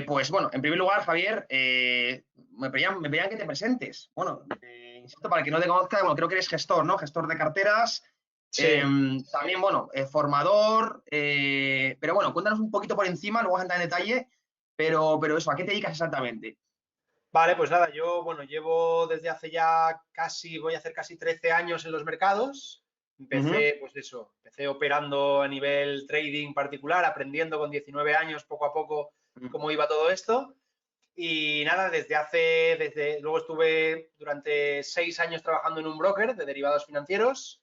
Pues bueno, en primer lugar, Javier, me pedían que te presentes. Bueno, insisto, para el que no te conozca, bueno, creo que eres gestor, ¿no? Gestor de carteras. Sí, También, bueno, formador. Pero bueno, cuéntanos un poquito por encima, luego vas a entrar en detalle. Pero eso, ¿a qué te dedicas exactamente? vale, pues nada, yo, bueno, llevo desde hace ya voy a hacer casi 13 años en los mercados. Ujú. Empecé operando a nivel trading particular, aprendiendo con 19 años poco a poco cómo iba todo esto. Y nada, luego estuve durante 6 años trabajando en un broker de derivados financieros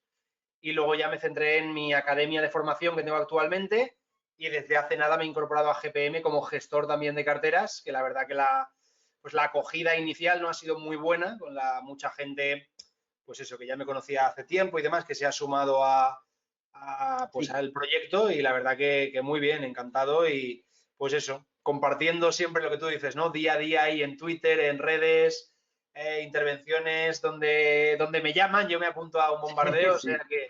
y luego ya me centré en mi academia de formación que tengo actualmente y desde hace nada me he incorporado a GPM como gestor también de carteras, que la verdad que la acogida inicial no ha sido muy buena, con mucha gente, pues eso, que ya me conocía hace tiempo y demás, que se ha sumado pues Sí. al proyecto y la verdad que muy bien, encantado y pues eso, compartiendo siempre lo que tú dices, ¿no? Día a día ahí en Twitter, en redes, intervenciones donde me llaman, yo me apunto a un bombardeo, o sea Sí, que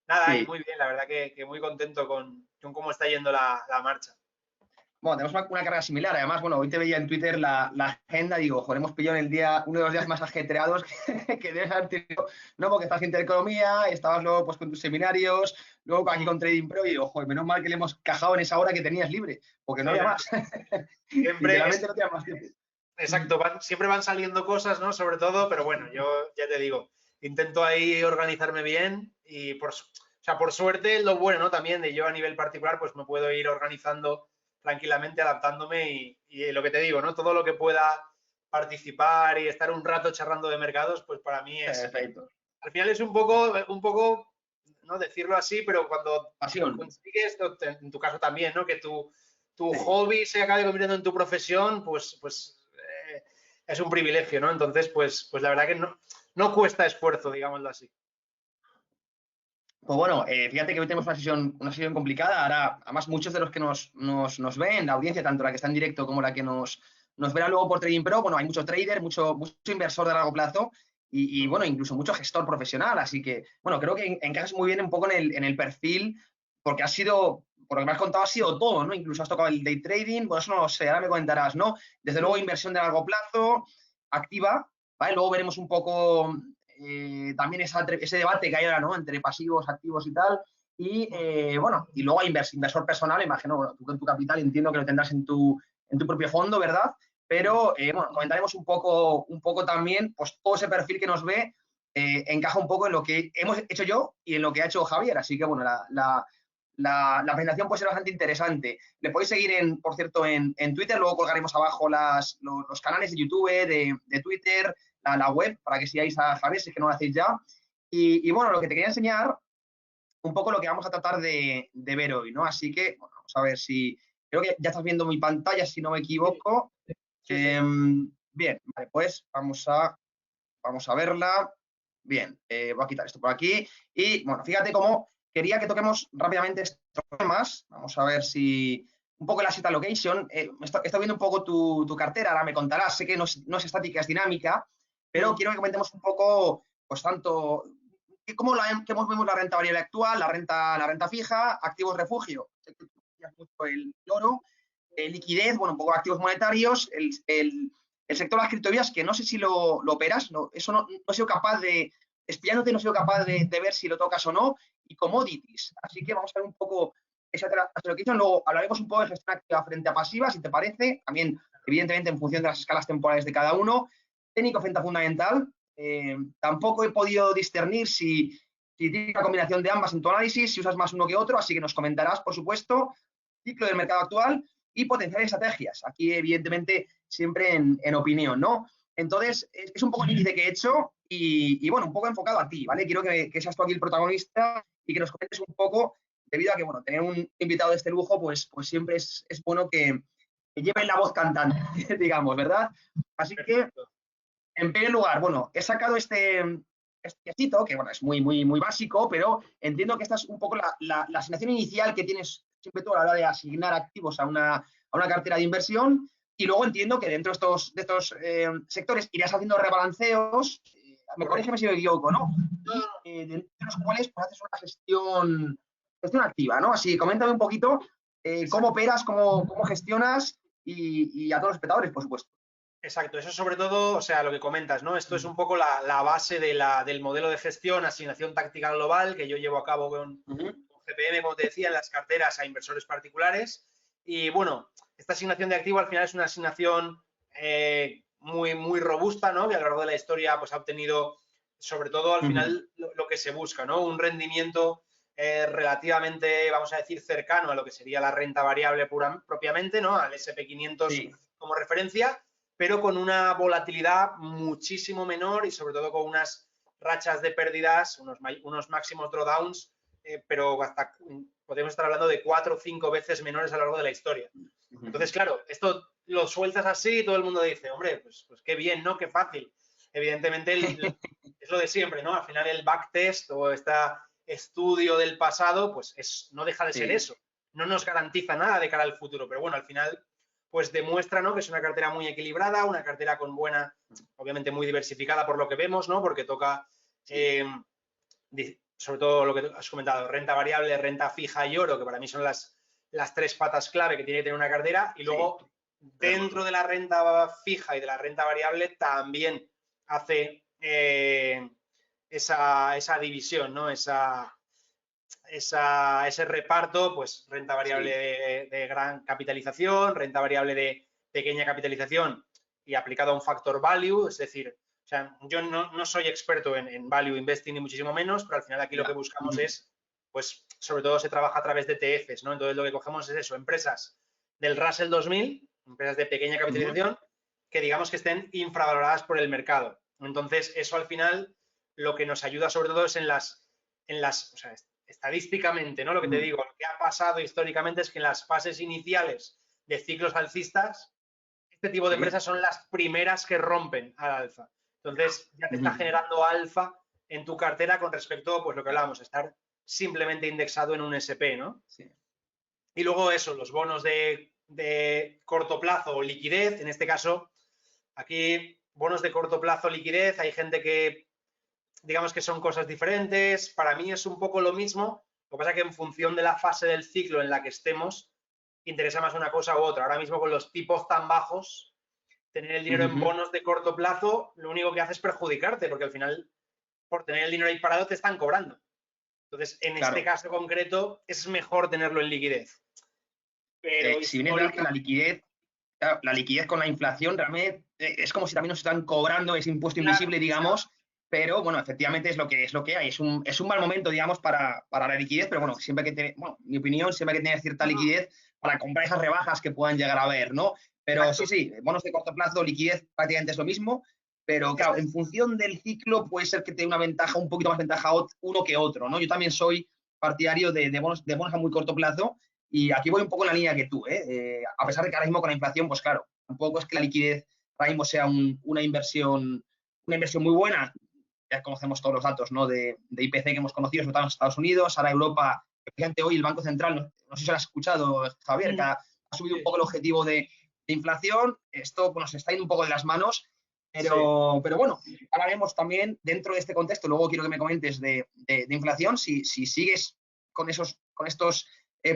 nada, y sí. muy bien, la verdad que muy contento con cómo está yendo la marcha. Bueno, tenemos una carrera similar. Además, bueno, hoy te veía en Twitter la agenda. Digo, joder, hemos pillado en el día, uno de los días más ajetreados que debes haber tenido, ¿no? Porque estás en Intereconomía, estabas luego pues, con tus seminarios, luego aquí Mm, con Trading Pro. Y digo, joder, menos mal que le hemos cajado en esa hora que tenías libre, porque no sí, había no, más. siempre Literalmente es no tenía más tiempo. exacto, siempre van saliendo cosas, ¿no? Sobre todo, pero bueno, yo ya te digo, intento ahí organizarme bien y o sea, por suerte lo bueno, ¿no? También de yo a nivel particular, pues me puedo ir organizando tranquilamente, adaptándome y lo que te digo, ¿no? Todo lo que pueda participar y estar un rato charlando de mercados, pues para mí Perfecto. al final es un poco, no decirlo así, pero cuando Pasión. consigues, en tu caso también, ¿no? Que tu Sí. hobby se acabe convirtiendo en tu profesión, pues es un privilegio, ¿no? Entonces, pues la verdad que no cuesta esfuerzo, digámoslo así. Pues bueno, fíjate que hoy tenemos una sesión complicada. Ahora, además, muchos de los que nos ven, la audiencia, tanto la que está en directo como la que nos verá luego por Trading Pro, bueno, hay mucho trader, mucho inversor de largo plazo y, Mm, bueno, incluso mucho gestor profesional. Así que, bueno, creo que encajas muy bien un poco en el perfil, porque has sido, por lo que me has contado, has sido todo, ¿no? Incluso has tocado el day trading, bueno, eso no lo sé, ahora me comentarás, ¿no? Desde luego, mm, inversión de largo plazo, activa, ¿vale? Luego veremos un poco también ese debate que hay ahora, ¿no? Entre pasivos, activos y tal. Y mm. bueno, y luego hay inversor personal, imagino, bueno, tú con tu capital entiendo que lo tendrás en tu propio fondo, ¿verdad? Pero bueno, comentaremos un poco también, pues todo ese perfil que nos ve encaja un poco en lo que hemos hecho yo y en lo que ha hecho Javier. Así que bueno, la presentación puede ser bastante interesante. Le podéis seguir, por cierto, en Twitter, luego colgaremos abajo los canales de YouTube, de Twitter, la web, para que sigáis a Javier, si es que no lo hacéis ya. Y bueno, lo que te quería enseñar, un poco lo que vamos a tratar de ver hoy, ¿no? Así que, bueno, vamos a ver si, creo que ya estás viendo mi pantalla, si no me Sí, equivoco. sí, sí. Bien, vale, pues vamos a verla. Bien, voy a quitar esto por aquí. Y bueno, fíjate cómo quería que toquemos rápidamente estos temas. Vamos a ver si un poco la seta location. Estoy viendo un poco tu cartera, ahora me contarás. Sé que no es estática, es dinámica, pero Mm, quiero que comentemos un poco, pues tanto, cómo vemos la renta variable actual, la renta fija, activos refugio. Sé que tú utilizas mucho el oro, liquidez, bueno, un poco activos monetarios, el sector de las criptomonedas, que no sé si lo operas, no, eso no he sido capaz de, espiándote, no he sido capaz de ver si lo tocas o no, y commodities. Así que vamos a ver un poco esa allocation, luego hablaremos un poco de gestión activa frente a pasiva, si te parece, también, evidentemente, en función de las escalas temporales de cada uno. Técnico frente a fundamental, tampoco he podido discernir si tiene una combinación de ambas en tu análisis, si usas más uno que otro, así que nos comentarás, por supuesto, ciclo del mercado actual y potenciales estrategias. Aquí, evidentemente, siempre en opinión, ¿no? Entonces, es un poco el índice que he hecho y, bueno, un poco enfocado a ti, ¿vale? Quiero que seas tú aquí el protagonista y que nos comentes un poco, debido a que, bueno, tener un invitado de este lujo, pues siempre es bueno que lleven la voz cantante, digamos, ¿verdad? Así que, perfecto. en primer lugar, bueno, he sacado este cito, que bueno, es muy, muy, muy básico, pero entiendo que esta es un poco la asignación inicial que tienes siempre tú a la hora de asignar activos a una cartera de inversión. Y luego entiendo que dentro de estos sectores irás haciendo rebalanceos, me Correcto. corrígeme si me equivoco, ¿no? Y dentro de los cuales pues, haces una gestión activa, ¿no? Así, coméntame un poquito cómo Exacto. operas, cómo gestionas y a todos los espectadores, por supuesto. Exacto, eso sobre todo, o sea, lo que comentas, ¿no? Esto es un poco la base del modelo de gestión, asignación táctica global que yo llevo a cabo con GPM, como te decía, en las carteras a inversores particulares. Y bueno, esta asignación de activo al final es una asignación muy robusta, ¿no? Que a lo largo de la historia pues ha obtenido, sobre todo al final, lo que se busca, ¿no? Un rendimiento relativamente, vamos a decir, cercano a lo que sería la renta variable propiamente, ¿no? Al S&P 500 como referencia, pero con una volatilidad muchísimo menor y sobre todo con unas rachas de pérdidas, unos máximos drawdowns, pero hasta podemos estar hablando de 4 o 5 veces menores a lo largo de la historia. Entonces, claro, esto lo sueltas así y todo el mundo dice, hombre, pues qué bien, ¿no? Qué fácil. Evidentemente es lo de siempre, ¿no? Al final el backtest o este estudio del pasado, pues no deja de ser eso. No nos garantiza nada de cara al futuro, pero bueno, al final pues demuestra, ¿no? Que es una cartera muy equilibrada, una cartera con buena, obviamente muy diversificada por lo que vemos, ¿no? Porque toca, sobre todo lo que has comentado, renta variable, renta fija y oro, que para mí son las 3 patas clave que tiene que tener una cartera. Y luego, dentro de la renta fija y de la renta variable, también hace esa división, ¿no? Ese reparto, pues renta variable de gran capitalización, renta variable de pequeña capitalización y aplicado a un factor value, es decir, o sea, yo no soy experto en value investing ni muchísimo menos, pero al final aquí lo que buscamos es, pues sobre todo se trabaja a través de ETFs, ¿no? Entonces lo que cogemos es eso, empresas del Russell 2000, empresas de pequeña capitalización, que digamos que estén infravaloradas por el mercado. Entonces eso al final lo que nos ayuda sobre todo es en las o sea, estadísticamente, ¿no? Lo que te digo, lo que ha pasado históricamente es que en las fases iniciales de ciclos alcistas, este tipo de empresas son las primeras que rompen al alza. Entonces, ya te está generando alfa en tu cartera con respecto, pues lo que hablábamos, estar simplemente indexado en un SP, ¿no? Y luego eso, los bonos de corto plazo o liquidez, en este caso, aquí, bonos de corto plazo, liquidez, hay gente que digamos que son cosas diferentes, para mí es un poco lo mismo, lo que pasa es que en función de la fase del ciclo en la que estemos, interesa más una cosa u otra. Ahora mismo con los tipos tan bajos, tener el dinero en bonos de corto plazo, lo único que hace es perjudicarte, porque al final, por tener el dinero ahí parado, te están cobrando. Entonces, en este caso concreto, es mejor tenerlo en liquidez. Pero si bien es verdad que la liquidez con la inflación realmente es como si también nos están cobrando ese impuesto invisible, digamos, pero bueno, efectivamente es lo que hay. Es un mal momento, digamos, para la liquidez, pero bueno, siempre hay que tener, bueno, mi opinión, siempre hay que tener cierta liquidez para comprar esas rebajas que puedan llegar a haber, ¿no? Pero sí, bonos de corto plazo, liquidez prácticamente es lo mismo, pero claro, en función del ciclo puede ser que tenga una ventaja, un poquito más ventaja uno que otro, ¿no? Yo también soy partidario de bonos a muy corto plazo y aquí voy un poco en la línea que tú, a pesar de que ahora mismo con la inflación, pues claro, tampoco es que la liquidez ahora mismo sea una inversión muy buena. Ya conocemos todos los datos, ¿no? de IPC que hemos conocido, sobre todo en Estados Unidos, ahora Europa, especialmente hoy el Banco Central, no sé si lo has escuchado, Javier, que ha subido un poco el objetivo de inflación. Esto se está yendo un poco de las manos, pero bueno, hablaremos también dentro de este contexto. Luego quiero que me comentes de inflación, si sigues con estos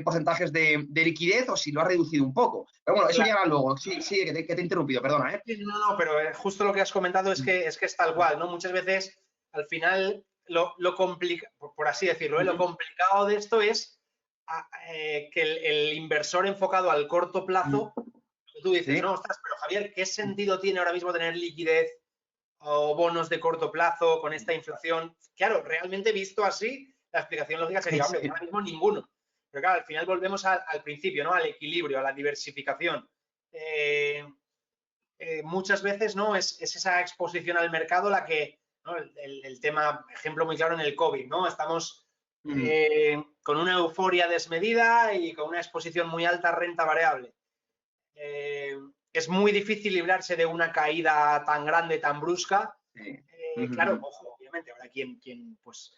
porcentajes de liquidez o si lo has reducido un poco. Pero bueno, eso ya luego. Sí, que te he interrumpido, perdona. No, pero justo lo que has comentado es que es tal cual, ¿no? Muchas veces, al final, lo complicado, por así decirlo, lo complicado de esto es que el inversor enfocado al corto plazo, tú dices, no, ostras, pero Javier, ¿qué sentido tiene ahora mismo tener liquidez o bonos de corto plazo con esta inflación? Claro, realmente visto así, la explicación lógica sería, hombre, ahora mismo ninguno. Pero claro, al final volvemos al principio, ¿no? Al equilibrio, a la diversificación. Muchas veces, ¿no? Es esa exposición al mercado la que, ¿no? El tema, ejemplo muy claro en el COVID, ¿no? Estamos con una euforia desmedida y con una exposición muy alta a renta variable. Es muy difícil librarse de una caída tan grande, tan brusca. Claro, ojo, obviamente, habrá quien pues,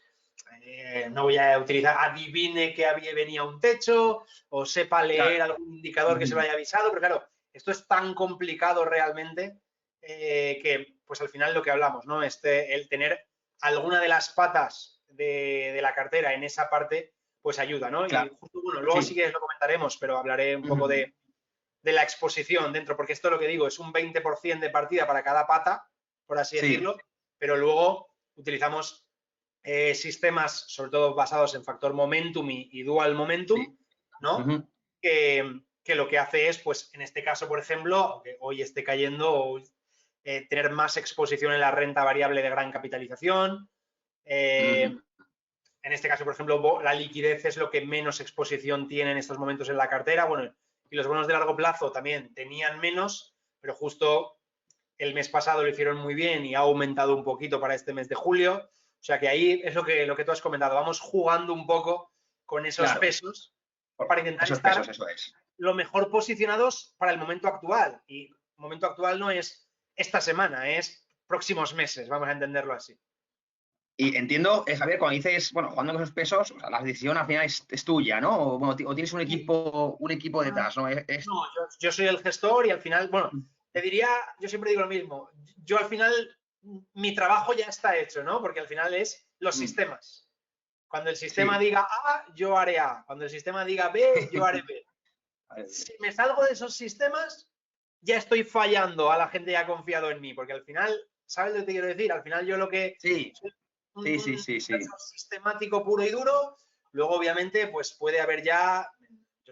no voy a utilizar, adivine que venía un techo o sepa leer algún indicador que se lo haya avisado, pero claro, esto es tan complicado realmente que, pues al final lo que hablamos, ¿no? El tener alguna de las patas de la cartera en esa parte, pues ayuda, ¿no? Claro. Y justo, bueno, luego sí que lo comentaremos, pero hablaré un poco de de la exposición dentro, porque esto lo que digo es un 20% de partida para cada pata, por así decirlo, pero luego utilizamos sistemas, sobre todo basados en factor momentum y dual momentum, ¿no? Que lo que hace es, pues en este caso, por ejemplo, aunque hoy esté cayendo, tener más exposición en la renta variable de gran capitalización. En este caso, por ejemplo, la liquidez es lo que menos exposición tiene en estos momentos en la cartera. Bueno, y los bonos de largo plazo también tenían menos, pero justo el mes pasado lo hicieron muy bien y ha aumentado un poquito para este mes de julio. O sea que ahí es lo que tú has comentado. Vamos jugando un poco con esos pesos para intentar estar lo mejor posicionados para el momento actual. Y el momento actual no es esta semana, es próximos meses, vamos a entenderlo así. Y entiendo, Javier, cuando dices, bueno, jugando con esos pesos, o sea, la decisión al final es tuya, ¿no? O, bueno, o tienes un equipo detrás, ¿no? No, yo soy el gestor y al final, bueno, te diría, yo siempre digo lo mismo, yo al final, mi trabajo ya está hecho, ¿no? Porque al final es los sistemas. Cuando el sistema diga A, yo haré A. Cuando el sistema diga B, yo haré B. Si me salgo de esos sistemas, ya estoy fallando a la gente que ha confiado en mí, porque al final, ¿sabes lo que te quiero decir? Al final yo lo que... Sí, un sistemático puro y duro. Luego, obviamente, pues puede haber ya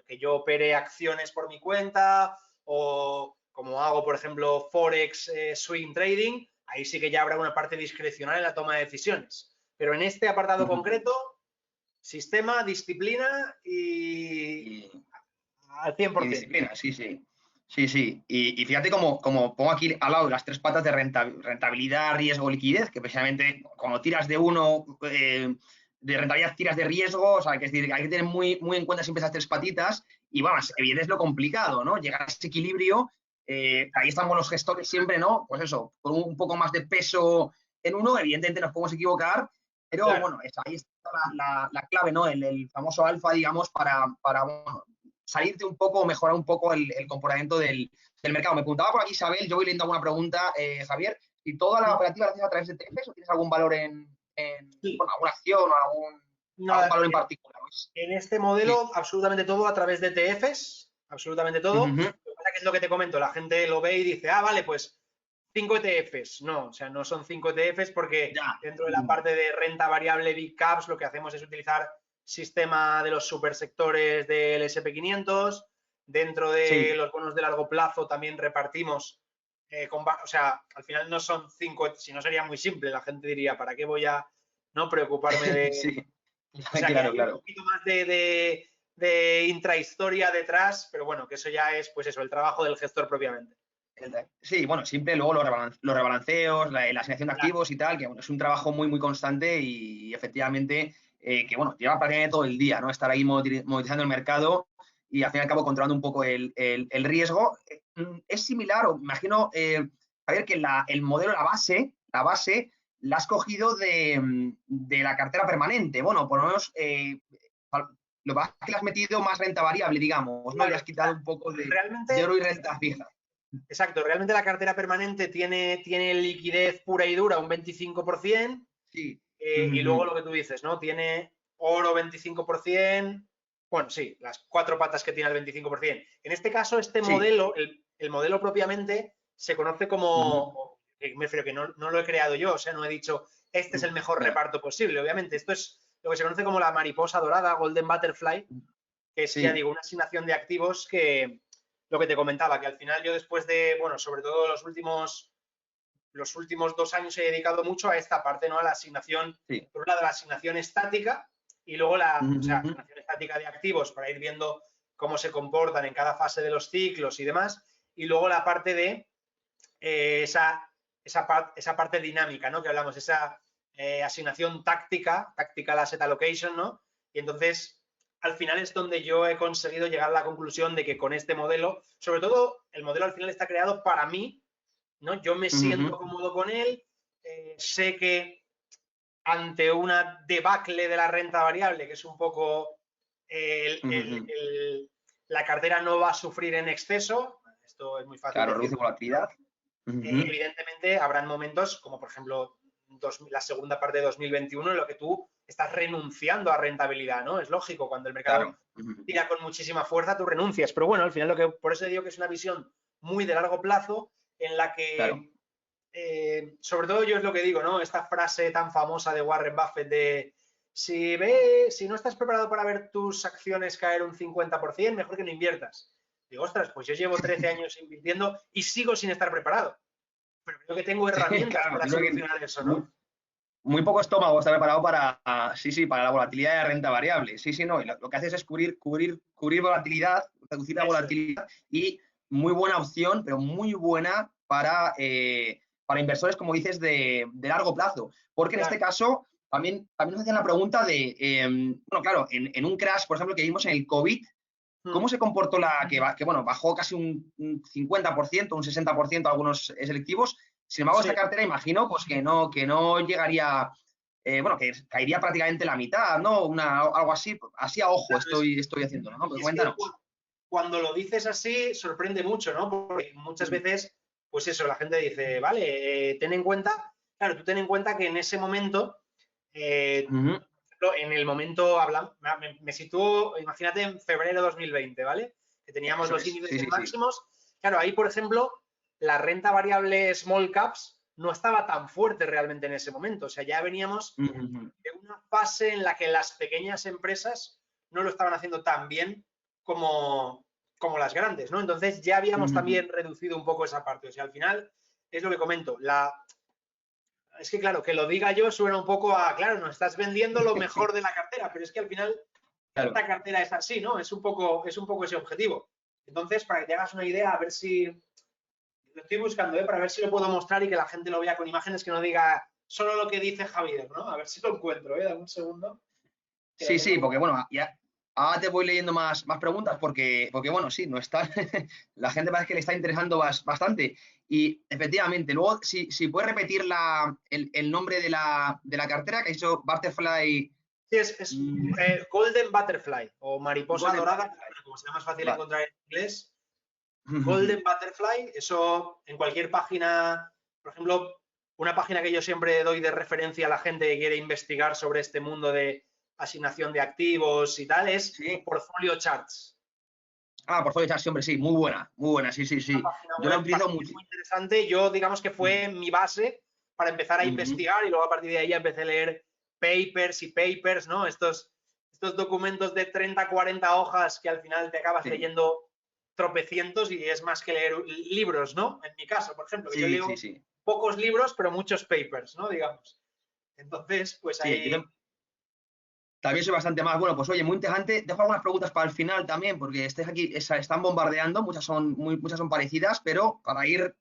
que yo opere acciones por mi cuenta o como hago, por ejemplo, Forex, swing trading, ahí sí que ya habrá una parte discrecional en la toma de decisiones. Pero en este apartado concreto, sistema, disciplina y al 100%. Y disciplina, sí. Y fíjate como pongo aquí al lado las tres patas de rentabilidad, riesgo, liquidez, que precisamente cuando tiras de uno, de rentabilidad tiras de riesgo, o sea, que es decir, hay que tener muy en cuenta siempre esas tres patitas y vamos, evidentemente es lo complicado, ¿no? Llegar a ese equilibrio, ahí estamos los gestores siempre, ¿no? Pues eso, con un poco más de peso en uno, evidentemente nos podemos equivocar, pero bueno, ahí está la clave, ¿no? El famoso alfa, digamos, para bueno, salirte un poco, mejorar un poco el comportamiento del mercado. Me preguntaba por aquí Isabel, yo voy leyendo alguna pregunta, Javier, ¿y toda la operativa la haces a través de ETFs o tienes algún valor en bueno, alguna acción o algún valor en particular? En este modelo, absolutamente todo a través de ETFs, absolutamente todo. Lo que pasa es lo que te comento, la gente lo ve y dice, ah, vale, pues 5 ETFs. No, o sea, no son 5 ETFs porque dentro de la parte de renta variable Big Caps lo que hacemos es utilizar sistema de los supersectores del SP500. Dentro de los bonos de largo plazo también repartimos, o sea, al final no son 5, si no sería muy simple, la gente diría, ¿para qué voy a no preocuparme de... O sea, claro. Un poquito más de intrahistoria detrás, pero bueno, que eso ya es, pues eso, el trabajo del gestor propiamente. Sí, bueno, siempre luego los rebalanceos, la asignación de activos y tal, que bueno, es un trabajo muy constante y efectivamente que bueno, lleva prácticamente todo el día, ¿no? Estar ahí monitorizando el mercado y al fin y al cabo controlando un poco el riesgo. Es similar, o imagino, Javier, que el modelo, la base la has cogido de la cartera permanente. Bueno, por lo menos lo que le has metido más renta variable, digamos, ¿no? Le has quitado un poco de oro y renta fija. Exacto, realmente la cartera permanente tiene liquidez pura y dura un 25%, y luego lo que tú dices, ¿no? Tiene oro 25%, bueno, sí, las 4 patas que tiene el 25%. En este caso, este modelo, el modelo propiamente, se conoce como, me refiero que no lo he creado yo, o sea, no he dicho, este es el mejor reparto posible, obviamente, esto es lo que se conoce como la mariposa dorada, Golden Butterfly, que es, ya digo, una asignación de activos que, lo que te comentaba, que al final yo después de, bueno, sobre todo los últimos 2 años he dedicado mucho a esta parte, ¿no? A la asignación, por un lado la asignación estática y luego la asignación estática de activos para ir viendo cómo se comportan en cada fase de los ciclos y demás, y luego la parte de esa parte dinámica, ¿no? Que hablamos, esa asignación tactical asset allocation, ¿no? Y entonces, al final es donde yo he conseguido llegar a la conclusión de que con este modelo, sobre todo el modelo al final está creado para mí, ¿no? Yo me siento cómodo con él, sé que ante una debacle de la renta variable, que es un poco la cartera no va a sufrir en exceso, esto es muy fácil. Claro, reduce volatilidad. Evidentemente habrán momentos como, por ejemplo, la segunda parte de 2021 en lo que tú estás renunciando a rentabilidad, ¿no? Es lógico, cuando el mercado tira con muchísima fuerza, tú renuncias. Pero bueno, al final por eso digo que es una visión muy de largo plazo en la que, sobre todo yo es lo que digo, ¿no? Esta frase tan famosa de Warren Buffett de si no estás preparado para ver tus acciones caer un 50%, mejor que no inviertas. Digo, ostras, pues yo llevo 13 años invirtiendo y sigo sin estar preparado. Pero creo que tengo herramientas para solucionar eso, ¿no? Muy poco estómago está preparado para, para la volatilidad de la renta variable. No, lo que haces es cubrir volatilidad, reducir la volatilidad y muy buena opción, pero muy buena para inversores, como dices, de largo plazo. Porque en este caso también nos hacían la pregunta de, bueno, claro, en un crash, por ejemplo, que vimos en el COVID, ¿cómo se comportó que bajó casi un 50%, un 60% algunos selectivos? Sin embargo, esta cartera imagino pues que no llegaría, bueno, que caería prácticamente la mitad, ¿no? Algo así a ojo estoy haciendo, ¿no? Pero cuéntanos. Cuando lo dices así, sorprende mucho, ¿no? Porque muchas veces, pues eso, la gente dice, vale, ten en cuenta, claro, tú ten en cuenta que en ese momento, en el momento, me sitúo, imagínate en febrero de 2020, ¿vale? Que teníamos los índices máximos. Claro, ahí, por ejemplo, la renta variable small caps no estaba tan fuerte realmente en ese momento. O sea, ya veníamos de una fase en la que las pequeñas empresas no lo estaban haciendo tan bien como las grandes, ¿no? Entonces ya habíamos también reducido un poco esa parte. O sea, al final, es lo que comento, es que claro, que lo diga yo suena un poco a, claro, nos estás vendiendo lo mejor de la cartera, pero es que al final esta cartera es así, ¿no? Es un poco ese objetivo. Entonces, para que te hagas una idea, a ver si lo estoy buscando, para ver si lo puedo mostrar y que la gente lo vea con imágenes, que no diga solo lo que dice Javier, ¿no? A ver si lo encuentro, dame un segundo. Sí, porque bueno, ya ahora te voy leyendo más preguntas porque bueno, sí, no está, la gente parece que le está interesando bastante. Y efectivamente, luego, si puedes repetir el nombre de la cartera que ha dicho Butterfly. Sí, es Golden Butterfly o mariposa dorada, como sea más fácil encontrar en inglés. Golden Butterfly, eso en cualquier página, por ejemplo, una página que yo siempre doy de referencia a la gente que quiere investigar sobre este mundo de asignación de activos y tal, es Portfolio Charts. Portfolio Charts, hombre, sí, muy buena, sí. Yo la utilizo mucho. Muy interesante, yo digamos que fue mi base para empezar a investigar y luego a partir de ahí ya empecé a leer papers, ¿no? Estos documentos de 30, 40 hojas que al final te acabas leyendo tropecientos y es más que leer libros, ¿no? En mi caso, por ejemplo, yo leo pocos libros, pero muchos papers, ¿no? Digamos. Entonces, pues ahí... También soy bastante más. Bueno, pues oye, muy interesante. Dejo algunas preguntas para el final también, porque aquí están bombardeando, muchas son parecidas, pero para ir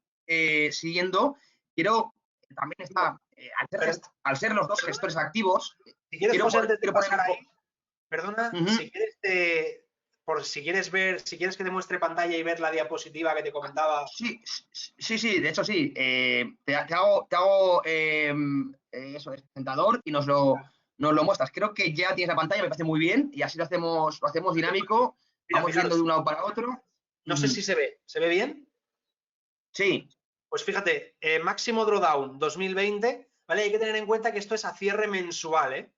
siguiendo, quiero también está, al ser los dos gestores activos, si quieres, José, antes de pasar ahí, perdona, si quieres que te muestre pantalla y ver la diapositiva que te comentaba. Sí, de hecho sí. Te hago eso, presentador y nos lo muestras. Creo que ya tienes la pantalla, me parece muy bien, y así lo hacemos dinámico. Vamos yendo de un lado para otro. No sé si se ve bien. Sí. Pues fíjate, máximo drawdown 2020, ¿vale? Hay que tener en cuenta que esto es a cierre mensual, ¿eh?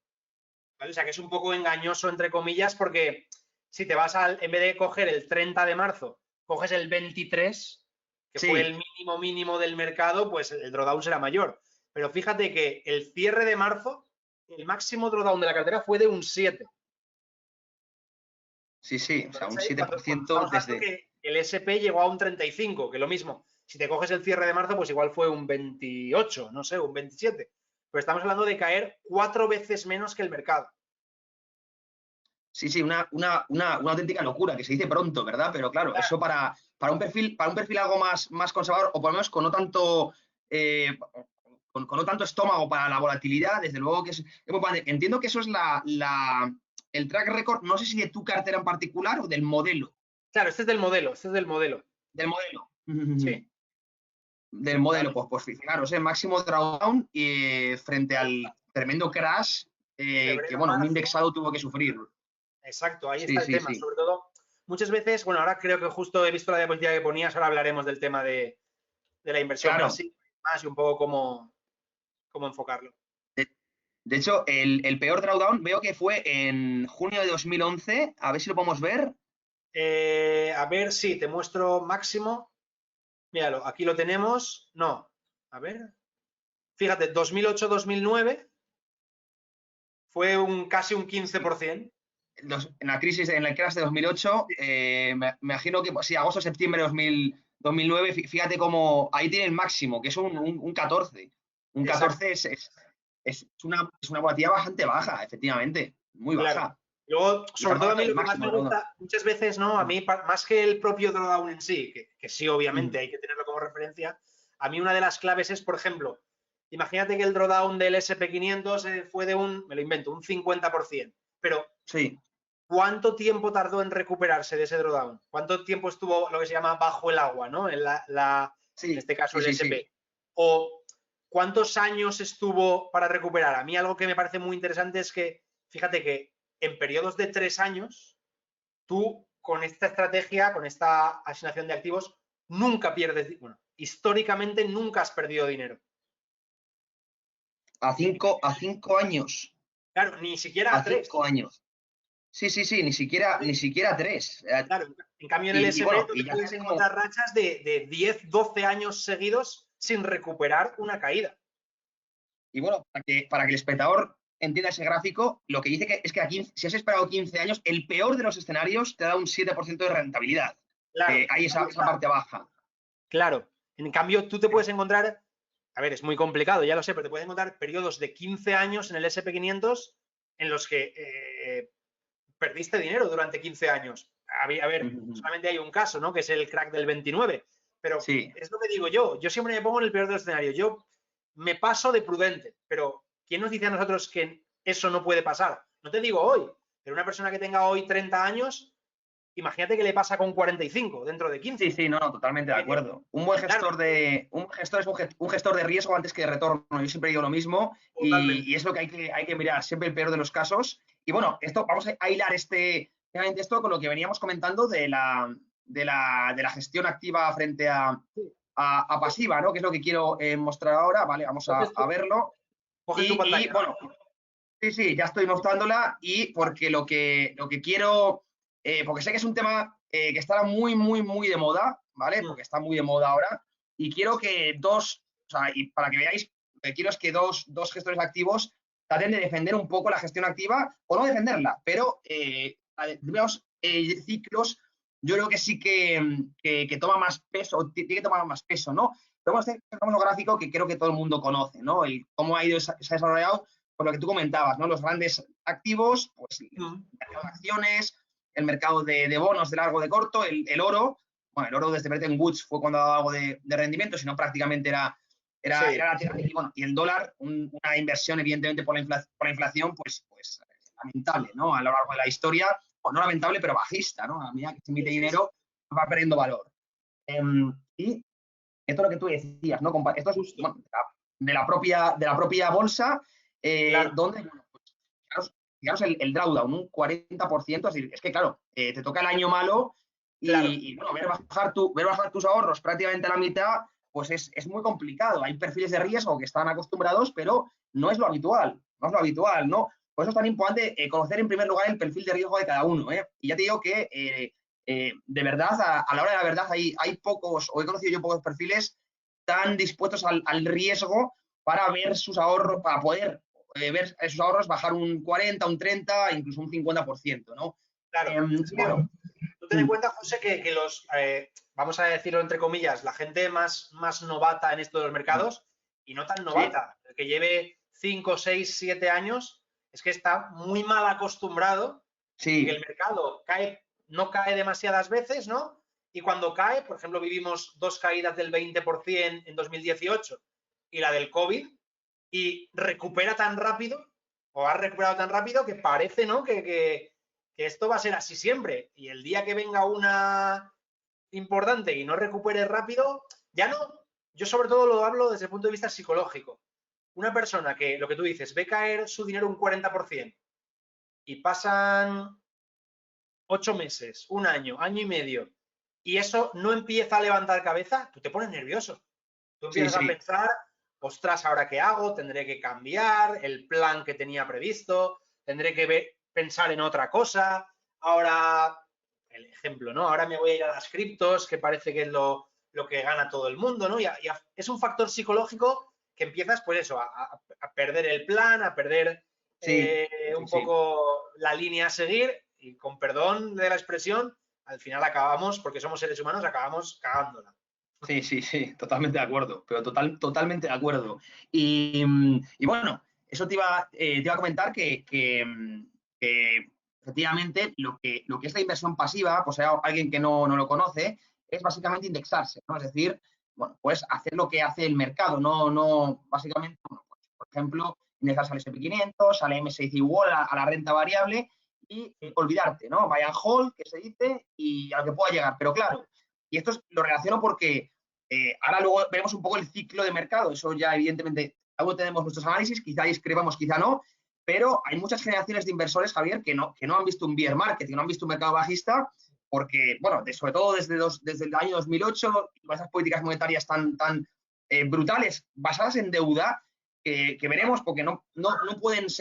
¿Vale? O sea, que es un poco engañoso, entre comillas, porque si te vas en vez de coger el 30 de marzo, coges el 23, que fue el mínimo del mercado, pues el drawdown será mayor. Pero fíjate que el cierre de marzo, el máximo drawdown de la cartera fue de un 7. Sí, o sea, un 7% desde... Que el SP llegó a un 35, que lo mismo. Si te coges el cierre de marzo, pues igual fue un 28, no sé, un 27. Pero estamos hablando de caer 4 veces menos que el mercado. Sí, una auténtica locura, que se dice pronto, ¿verdad? Pero claro, eso para un perfil algo más conservador, o por lo menos con no tanto estómago para la volatilidad, desde luego que es muy importante. Entiendo que eso es el track record, no sé si de tu cartera en particular o del modelo. Claro, este es del modelo. Del modelo. Sí. Del modelo, pues fijaros, máximo drawdown frente al tremendo crash que, bueno, un indexado tuvo que sufrir. Exacto, ahí está el tema. Sobre todo, muchas veces, bueno, ahora creo que justo he visto la diapositiva que ponías, ahora hablaremos del tema de la inversión pasiva y un poco cómo cómo enfocarlo. De hecho, el peor drawdown veo que fue en junio de 2011. A ver si lo podemos ver. A ver, sí, te muestro máximo. Míralo, aquí lo tenemos. No, a ver. Fíjate, 2008-2009 fue casi un 15%. En la crisis, en el crash de 2008, me imagino que, sí, agosto-septiembre de 2009, fíjate cómo ahí tiene el máximo, que es un 14. Un Exacto. 14 es una volatilidad bastante baja, efectivamente, muy Claro. baja. Luego, Y sobre estamos todo a hablando mí del lo que más máximo me de drawdown. gusta, muchas veces, ¿no? A mí, más que el propio drawdown en sí, que sí, obviamente, Mm. hay que tenerlo como referencia, a mí una de las claves es, por ejemplo, imagínate que el drawdown del SP500 fue de me lo invento, un 50%, pero Sí, ¿cuánto tiempo tardó en recuperarse de ese drawdown? ¿Cuánto tiempo estuvo lo que se llama bajo el agua, ¿no? En sí, este caso sí, el sí, sí. SP. O ¿cuántos años estuvo para recuperar? A mí algo que me parece muy interesante es que, fíjate que en periodos de 3 años, tú con esta estrategia, con esta asignación de activos, nunca pierdes, bueno, históricamente nunca has perdido dinero. A cinco años. Claro, ni siquiera A a 3. 5 años. Sí, sí, sí, ni siquiera 3. Claro, en cambio en el Y SP bueno, tú y te ya puedes sabes cómo. encontrar rachas de 10, 12 años seguidos sin recuperar una caída. Y bueno, para que el espectador entienda ese gráfico, lo que dice es que si has esperado 15 años, el peor de los escenarios te da un 7% de rentabilidad. Claro, Hay ahí esa está. parte baja. Claro. En cambio, tú te puedes encontrar, a ver, es muy complicado, ya lo sé, pero te puedes encontrar periodos de 15 años en el SP500 en los que perdiste dinero durante 15 años. A ver, solamente hay un caso, ¿no? Que es el crack del 29. Pero Sí, es lo que digo yo. Yo siempre me pongo en el peor de los escenarios. Yo me paso de prudente, pero ¿quién nos dice a nosotros que eso no puede pasar? No te digo hoy, pero una persona que tenga hoy 30 años, imagínate que le pasa con 45 dentro de sí, 15. sí, no, no, totalmente de acuerdo. Un buen Claro, gestor es un gestor de riesgo antes que de retorno. Yo siempre digo lo mismo totalmente. y es lo que hay que mirar, siempre el peor de los casos. Y bueno, vamos a hilar esto con lo que veníamos comentando de la gestión activa frente a pasiva, ¿no? Que es lo que quiero mostrar ahora, ¿vale? Vamos a, Entonces, a verlo. coge tu Y pantalla, ¿no? bueno, sí, sí, ya estoy mostrándola y Vale. porque lo que quiero, porque sé que es un tema que está muy, muy, muy de moda, ¿vale? Mm. Porque está muy de moda ahora y quiero que o sea, y para que veáis, lo que quiero es que dos gestores activos traten de defender un poco la gestión activa o no defenderla, pero a determinados ciclos yo creo que sí que toma más peso, tiene que tomar más peso, ¿no? Pero este famoso gráfico que creo que todo el mundo conoce, ¿no? Cómo ha ido, se ha desarrollado por lo que tú comentabas, ¿no? Los grandes activos, pues el Mm. mercado de acciones, el mercado de bonos de largo de corto, el oro. Bueno, el oro desde Bretton Woods fue cuando daba algo de rendimiento, sino prácticamente Sí. era lateral. Y el dólar, una inversión evidentemente por la inflación, pues lamentable, ¿no? A lo largo de la historia, pues no lamentable, pero bajista, ¿no? A medida que se emite Sí, sí, dinero, va perdiendo valor. Y esto es lo que tú decías, ¿no? Esto es justo. bueno, de la propia bolsa, Claro, donde, bueno, pues, fijaros el drawdown, un 40%, es que claro, te toca el año malo claro. y bueno, ver bajar tus ahorros prácticamente a la mitad, pues es muy complicado. Hay perfiles de riesgo que están acostumbrados, pero no es lo habitual, ¿no? Por eso es tan importante conocer en primer lugar el perfil de riesgo de cada uno, ¿eh? Y ya te digo que de verdad, a la hora de la verdad, hay pocos, o he conocido yo pocos perfiles tan dispuestos al riesgo para ver sus ahorros, para poder ver sus ahorros bajar un 40, un 30, incluso un 50%, ¿no? Claro. Es que Bueno, tú ten en cuenta, José, que los, vamos a decirlo entre comillas, la gente más novata en esto de los mercados, y no tan sí, novata, el que lleve 5, 6, 7 años, es que está muy mal acostumbrado y que el sí, mercado no cae demasiadas veces, ¿no? Y cuando cae, por ejemplo, vivimos 2 caídas del 20% en 2018 y la del COVID, y recupera tan rápido, o ha recuperado tan rápido, que parece, ¿no? Que esto va a ser así siempre. Y el día que venga una importante y no recupere rápido, ya no. Yo sobre todo lo hablo desde el punto de vista psicológico. Una persona que, lo que tú dices, ve caer su dinero un 40% y pasan 8 meses, un año, año y medio, y eso no empieza a levantar cabeza, tú te pones nervioso. Tú sí, empiezas a sí, pensar, ostras, ¿ahora qué hago? Tendré que cambiar el plan que tenía previsto, tendré que pensar en otra cosa. Ahora, el ejemplo, ¿no? Ahora me voy a ir a las criptos, que parece que es lo que gana todo el mundo, ¿no? Es un factor psicológico que empiezas, pues eso, a perder el plan, a perder Sí, un sí, sí. poco la línea a seguir y, con perdón de la expresión, al final acabamos, porque somos seres humanos, acabamos cagándola. Sí, sí, sí, totalmente de acuerdo, pero totalmente de acuerdo. Y bueno, eso te iba a comentar que efectivamente lo que es la inversión pasiva, pues hay alguien que no lo conoce, es básicamente indexarse, ¿no? Es decir, bueno, pues hacer lo que hace el mercado, básicamente, bueno, pues, por ejemplo, indexarse al S&P 500, al MSCI World, a la renta variable y olvidarte, ¿no? Buy and hold, que se dice, y a lo que pueda llegar. Pero claro, y esto lo relaciono porque ahora luego veremos un poco el ciclo de mercado. Eso ya, evidentemente, luego tenemos nuestros análisis, quizá discrepamos, quizá no, pero hay muchas generaciones de inversores, Javier, que no han visto un bear market, que no han visto un mercado bajista, porque, bueno, sobre todo desde el año 2008, con esas políticas monetarias tan brutales, basadas en deuda, que veremos, porque no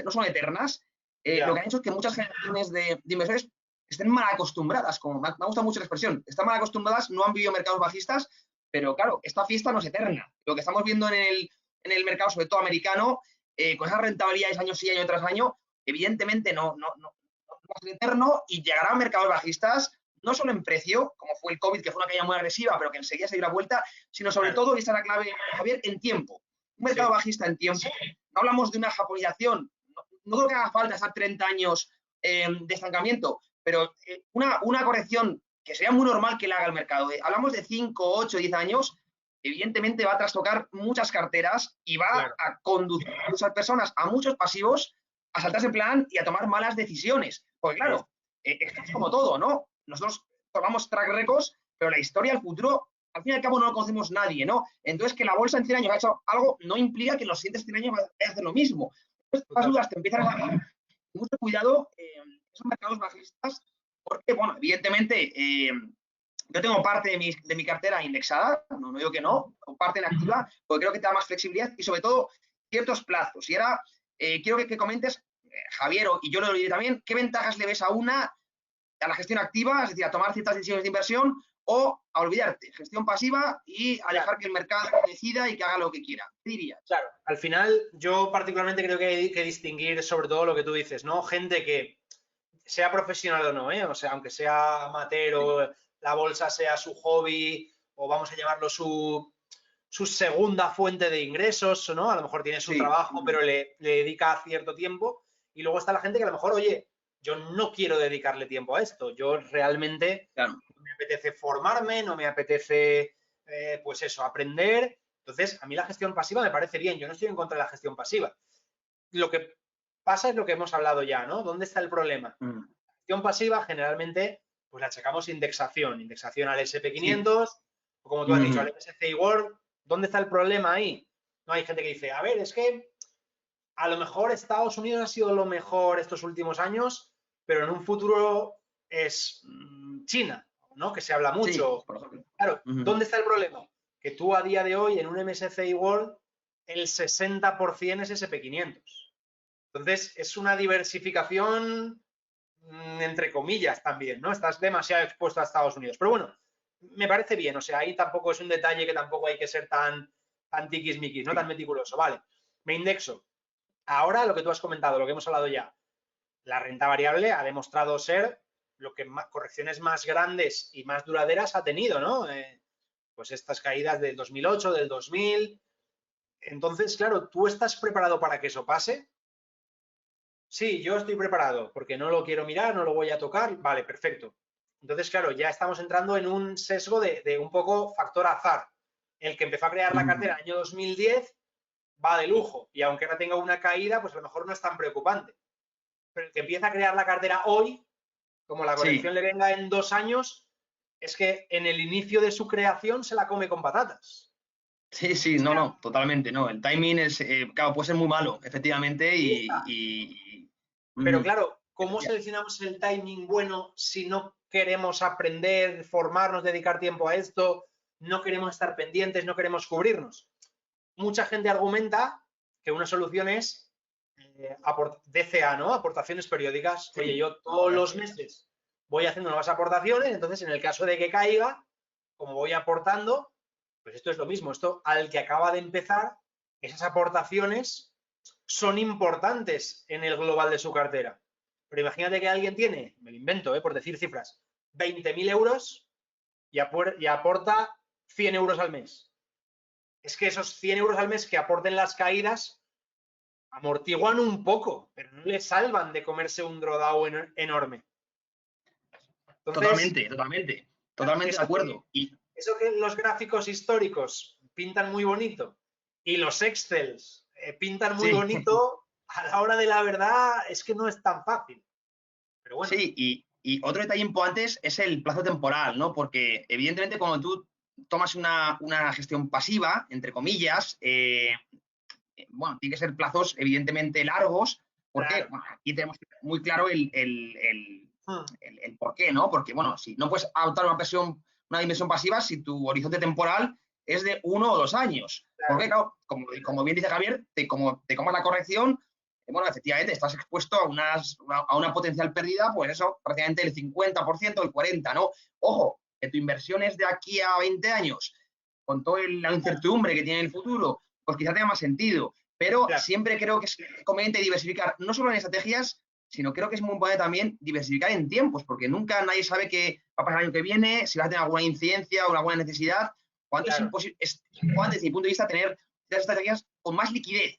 son eternas, lo que han hecho es que muchas generaciones de inversores estén mal acostumbradas, como me ha gustado mucho la expresión, están mal acostumbradas, no han vivido mercados bajistas, pero claro, esta fiesta no es eterna. Lo que estamos viendo en el mercado, sobre todo americano, con esas rentabilidades año sí, año tras año, evidentemente no va a ser eterno y llegará a mercados bajistas, no solo en precio, como fue el COVID, que fue una caída muy agresiva, pero que enseguida se dio la vuelta, sino sobre todo, y esta es la clave, Javier, en tiempo. Un mercado bajista en tiempo. No hablamos de una japonización. No creo que haga falta estar 30 años de estancamiento, pero una corrección que sería muy normal que la haga el mercado. Hablamos de 5, 8, 10 años, evidentemente va a trastocar muchas carteras y va Claro, a conducir a muchas personas, a muchos pasivos, a saltarse el plan y a tomar malas decisiones. Porque claro, esto es como todo, ¿no? Nosotros tomamos track records, pero la historia, el futuro, al fin y al cabo no lo conocemos nadie, ¿no? Entonces, que la bolsa en 100 años ha hecho algo no implica que en los siguientes 100 años vaya a hacer lo mismo. Entonces, las dudas te empiezan a salir. Mucho cuidado en esos mercados bajistas, porque, bueno, evidentemente, yo tengo parte de mi cartera indexada, no digo que no, o parte en activa, porque creo que te da más flexibilidad y sobre todo ciertos plazos. Y ahora quiero que comentes, Javier, y yo lo diré también, ¿qué ventajas le ves a la gestión activa, es decir, a tomar ciertas decisiones de inversión, o a olvidarte, gestión pasiva y a dejar que el mercado decida y que haga lo que quiera? ¿Qué dirías? claro. Al final, yo particularmente creo que hay que distinguir sobre todo lo que tú dices, ¿no? Gente que, sea profesional o no, ¿eh? O sea, aunque sea amateur o la bolsa sea su hobby o vamos a llamarlo su segunda fuente de ingresos, ¿no? A lo mejor tiene su Sí, trabajo, pero le dedica cierto tiempo. Y luego está la gente que a lo mejor, oye, yo no quiero dedicarle tiempo a esto. Yo realmente claro. no me apetece formarme, no me apetece, pues eso, aprender. Entonces, a mí la gestión pasiva me parece bien. Yo no estoy en contra de la gestión pasiva. Lo que pasa es lo que hemos hablado ya, ¿no? ¿Dónde está el problema? Gestión pasiva generalmente pues la achacamos indexación al Sí. SP 500 o como tú has dicho, al MSCI World. ¿Dónde está el problema ahí? No, hay gente que dice, a ver, es que a lo mejor Estados Unidos ha sido lo mejor estos últimos años, pero en un futuro es China, ¿no? Que se habla Sí, mucho. por ejemplo. Claro, ¿dónde está el problema? Que tú a día de hoy en un MSCI World el 60% es SP 500. Entonces, es una diversificación entre comillas también, ¿no? Estás demasiado expuesto a Estados Unidos. Pero bueno, me parece bien, o sea, ahí tampoco es un detalle que tampoco hay que ser tan tiquismiquis, ¿no? Tan Sí. meticuloso. Vale, me indexo. Ahora lo que tú has comentado, lo que hemos hablado ya, la renta variable ha demostrado ser lo que más, correcciones más grandes y más duraderas ha tenido, ¿no? Pues estas caídas del 2008, del 2000. Entonces, claro, ¿tú estás preparado para que eso pase? Sí, yo estoy preparado porque no lo quiero mirar, no lo voy a tocar. Vale, perfecto. Entonces, claro, ya estamos entrando en un sesgo de un poco factor azar. El que empezó a crear la cartera en el año 2010 va de lujo y aunque ahora tenga una caída, pues a lo mejor no es tan preocupante. Pero el que empieza a crear la cartera hoy, como la Sí, corrección le venga en 2 años, es que en el inicio de su creación se la come con patatas. sí, sí, no, totalmente, no. El timing es, claro, puede ser muy malo, efectivamente, Ahí está. Pero ujú. claro, ¿cómo seleccionamos el timing bueno si no queremos aprender, formarnos, dedicar tiempo a esto, no queremos estar pendientes, no queremos cubrirnos? mucha gente argumenta que una solución es DCA, ¿no? Aportaciones periódicas. Sí. Oye, yo todos los meses voy haciendo nuevas aportaciones, entonces en el caso de que caiga, como voy aportando, pues esto es lo mismo. Esto al que acaba de empezar, esas aportaciones son importantes en el global de su cartera. Pero imagínate que alguien tiene, me lo invento, por decir cifras, 20.000 euros y aporta 100 euros al mes. Es que esos 100 euros al mes que aporten las caídas amortiguan un poco, pero no le salvan de comerse un drawdown enorme. Entonces, totalmente de acuerdo. Eso que los gráficos históricos pintan muy bonito y los Excels pintan muy bonito, a la hora de la verdad es que no es tan fácil. Pero bueno. Sí, y otro detalle importante es el plazo temporal, ¿no? Porque evidentemente cuando tú tomas una gestión pasiva, entre comillas, bueno, tiene que ser plazos evidentemente largos, porque Claro. bueno, aquí tenemos muy claro el por qué, ¿no? Porque, bueno, si no puedes adoptar una dimensión pasiva si tu horizonte temporal es de 1 o 2 años. Claro. Porque, claro, como bien dice Javier, como te comas la corrección, bueno, efectivamente, estás expuesto a una potencial pérdida, pues eso, prácticamente el 50%, el 40%, ¿no? Ojo, que tu inversión es de aquí a 20 años, con toda la incertidumbre que tiene el futuro, pues quizá tenga más sentido. Pero siempre creo que es conveniente diversificar, no solo en estrategias, sino creo que es muy importante también diversificar en tiempos, porque nunca nadie sabe qué va a pasar el año que viene, si va a tener alguna incidencia o alguna necesidad. Cuanto es importante, desde mi punto de vista, tener las estrategias con más liquidez,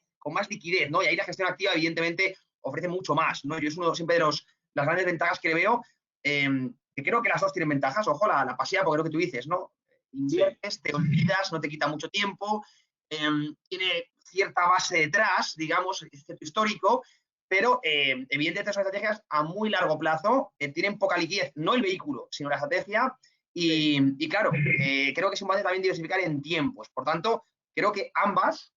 ¿no? Y ahí la gestión activa, evidentemente, ofrece mucho más, ¿no? Yo es uno siempre de las grandes ventajas que le veo, que creo que las dos tienen ventajas, ojo, la pasiva, porque es lo que tú dices, ¿no? Inviertes, te olvidas, no te quita mucho tiempo, tiene cierta base detrás, digamos, cierto histórico, pero evidentemente son estrategias a muy largo plazo, tienen poca liquidez, no el vehículo, sino la estrategia, y claro, creo que es importante también diversificar en tiempos. Por tanto, creo que ambas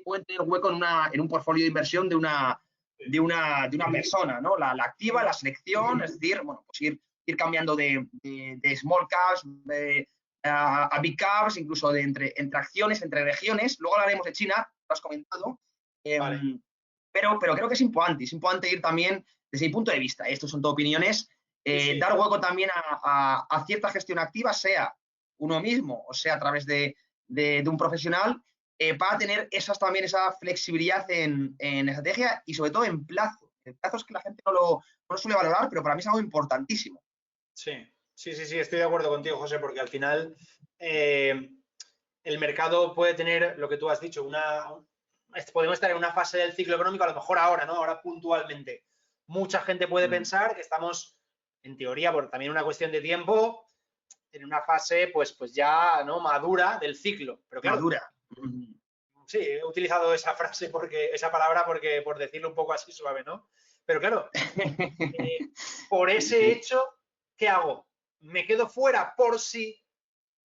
pueden tener hueco en un portfolio de inversión de una persona, ¿no? La activa, la selección, es decir, bueno, pues ir cambiando de small caps a big caps, incluso entre acciones, entre regiones. Luego hablaremos de China, lo has comentado. Vale. Pero creo que es importante ir también, desde mi punto de vista, estos son todo opiniones, dar hueco también a cierta gestión activa, sea uno mismo o sea a través de un profesional, para tener también esa flexibilidad en estrategia y sobre todo en plazo. El plazo es que la gente no lo suele valorar, pero para mí es algo importantísimo. Sí, estoy de acuerdo contigo, José, porque al final el mercado puede tener, lo que tú has dicho, podemos estar en una fase del ciclo económico, a lo mejor ahora, ¿no? Ahora puntualmente. Mucha gente puede pensar que estamos, en teoría, por también una cuestión de tiempo, en una fase, pues ya, ¿no? Madura del ciclo. Pero claro, madura. Sí, he utilizado esa frase esa palabra porque, por decirlo un poco así suave, ¿no? Pero claro, por ese hecho, ¿qué hago? ¿Me quedo fuera por si?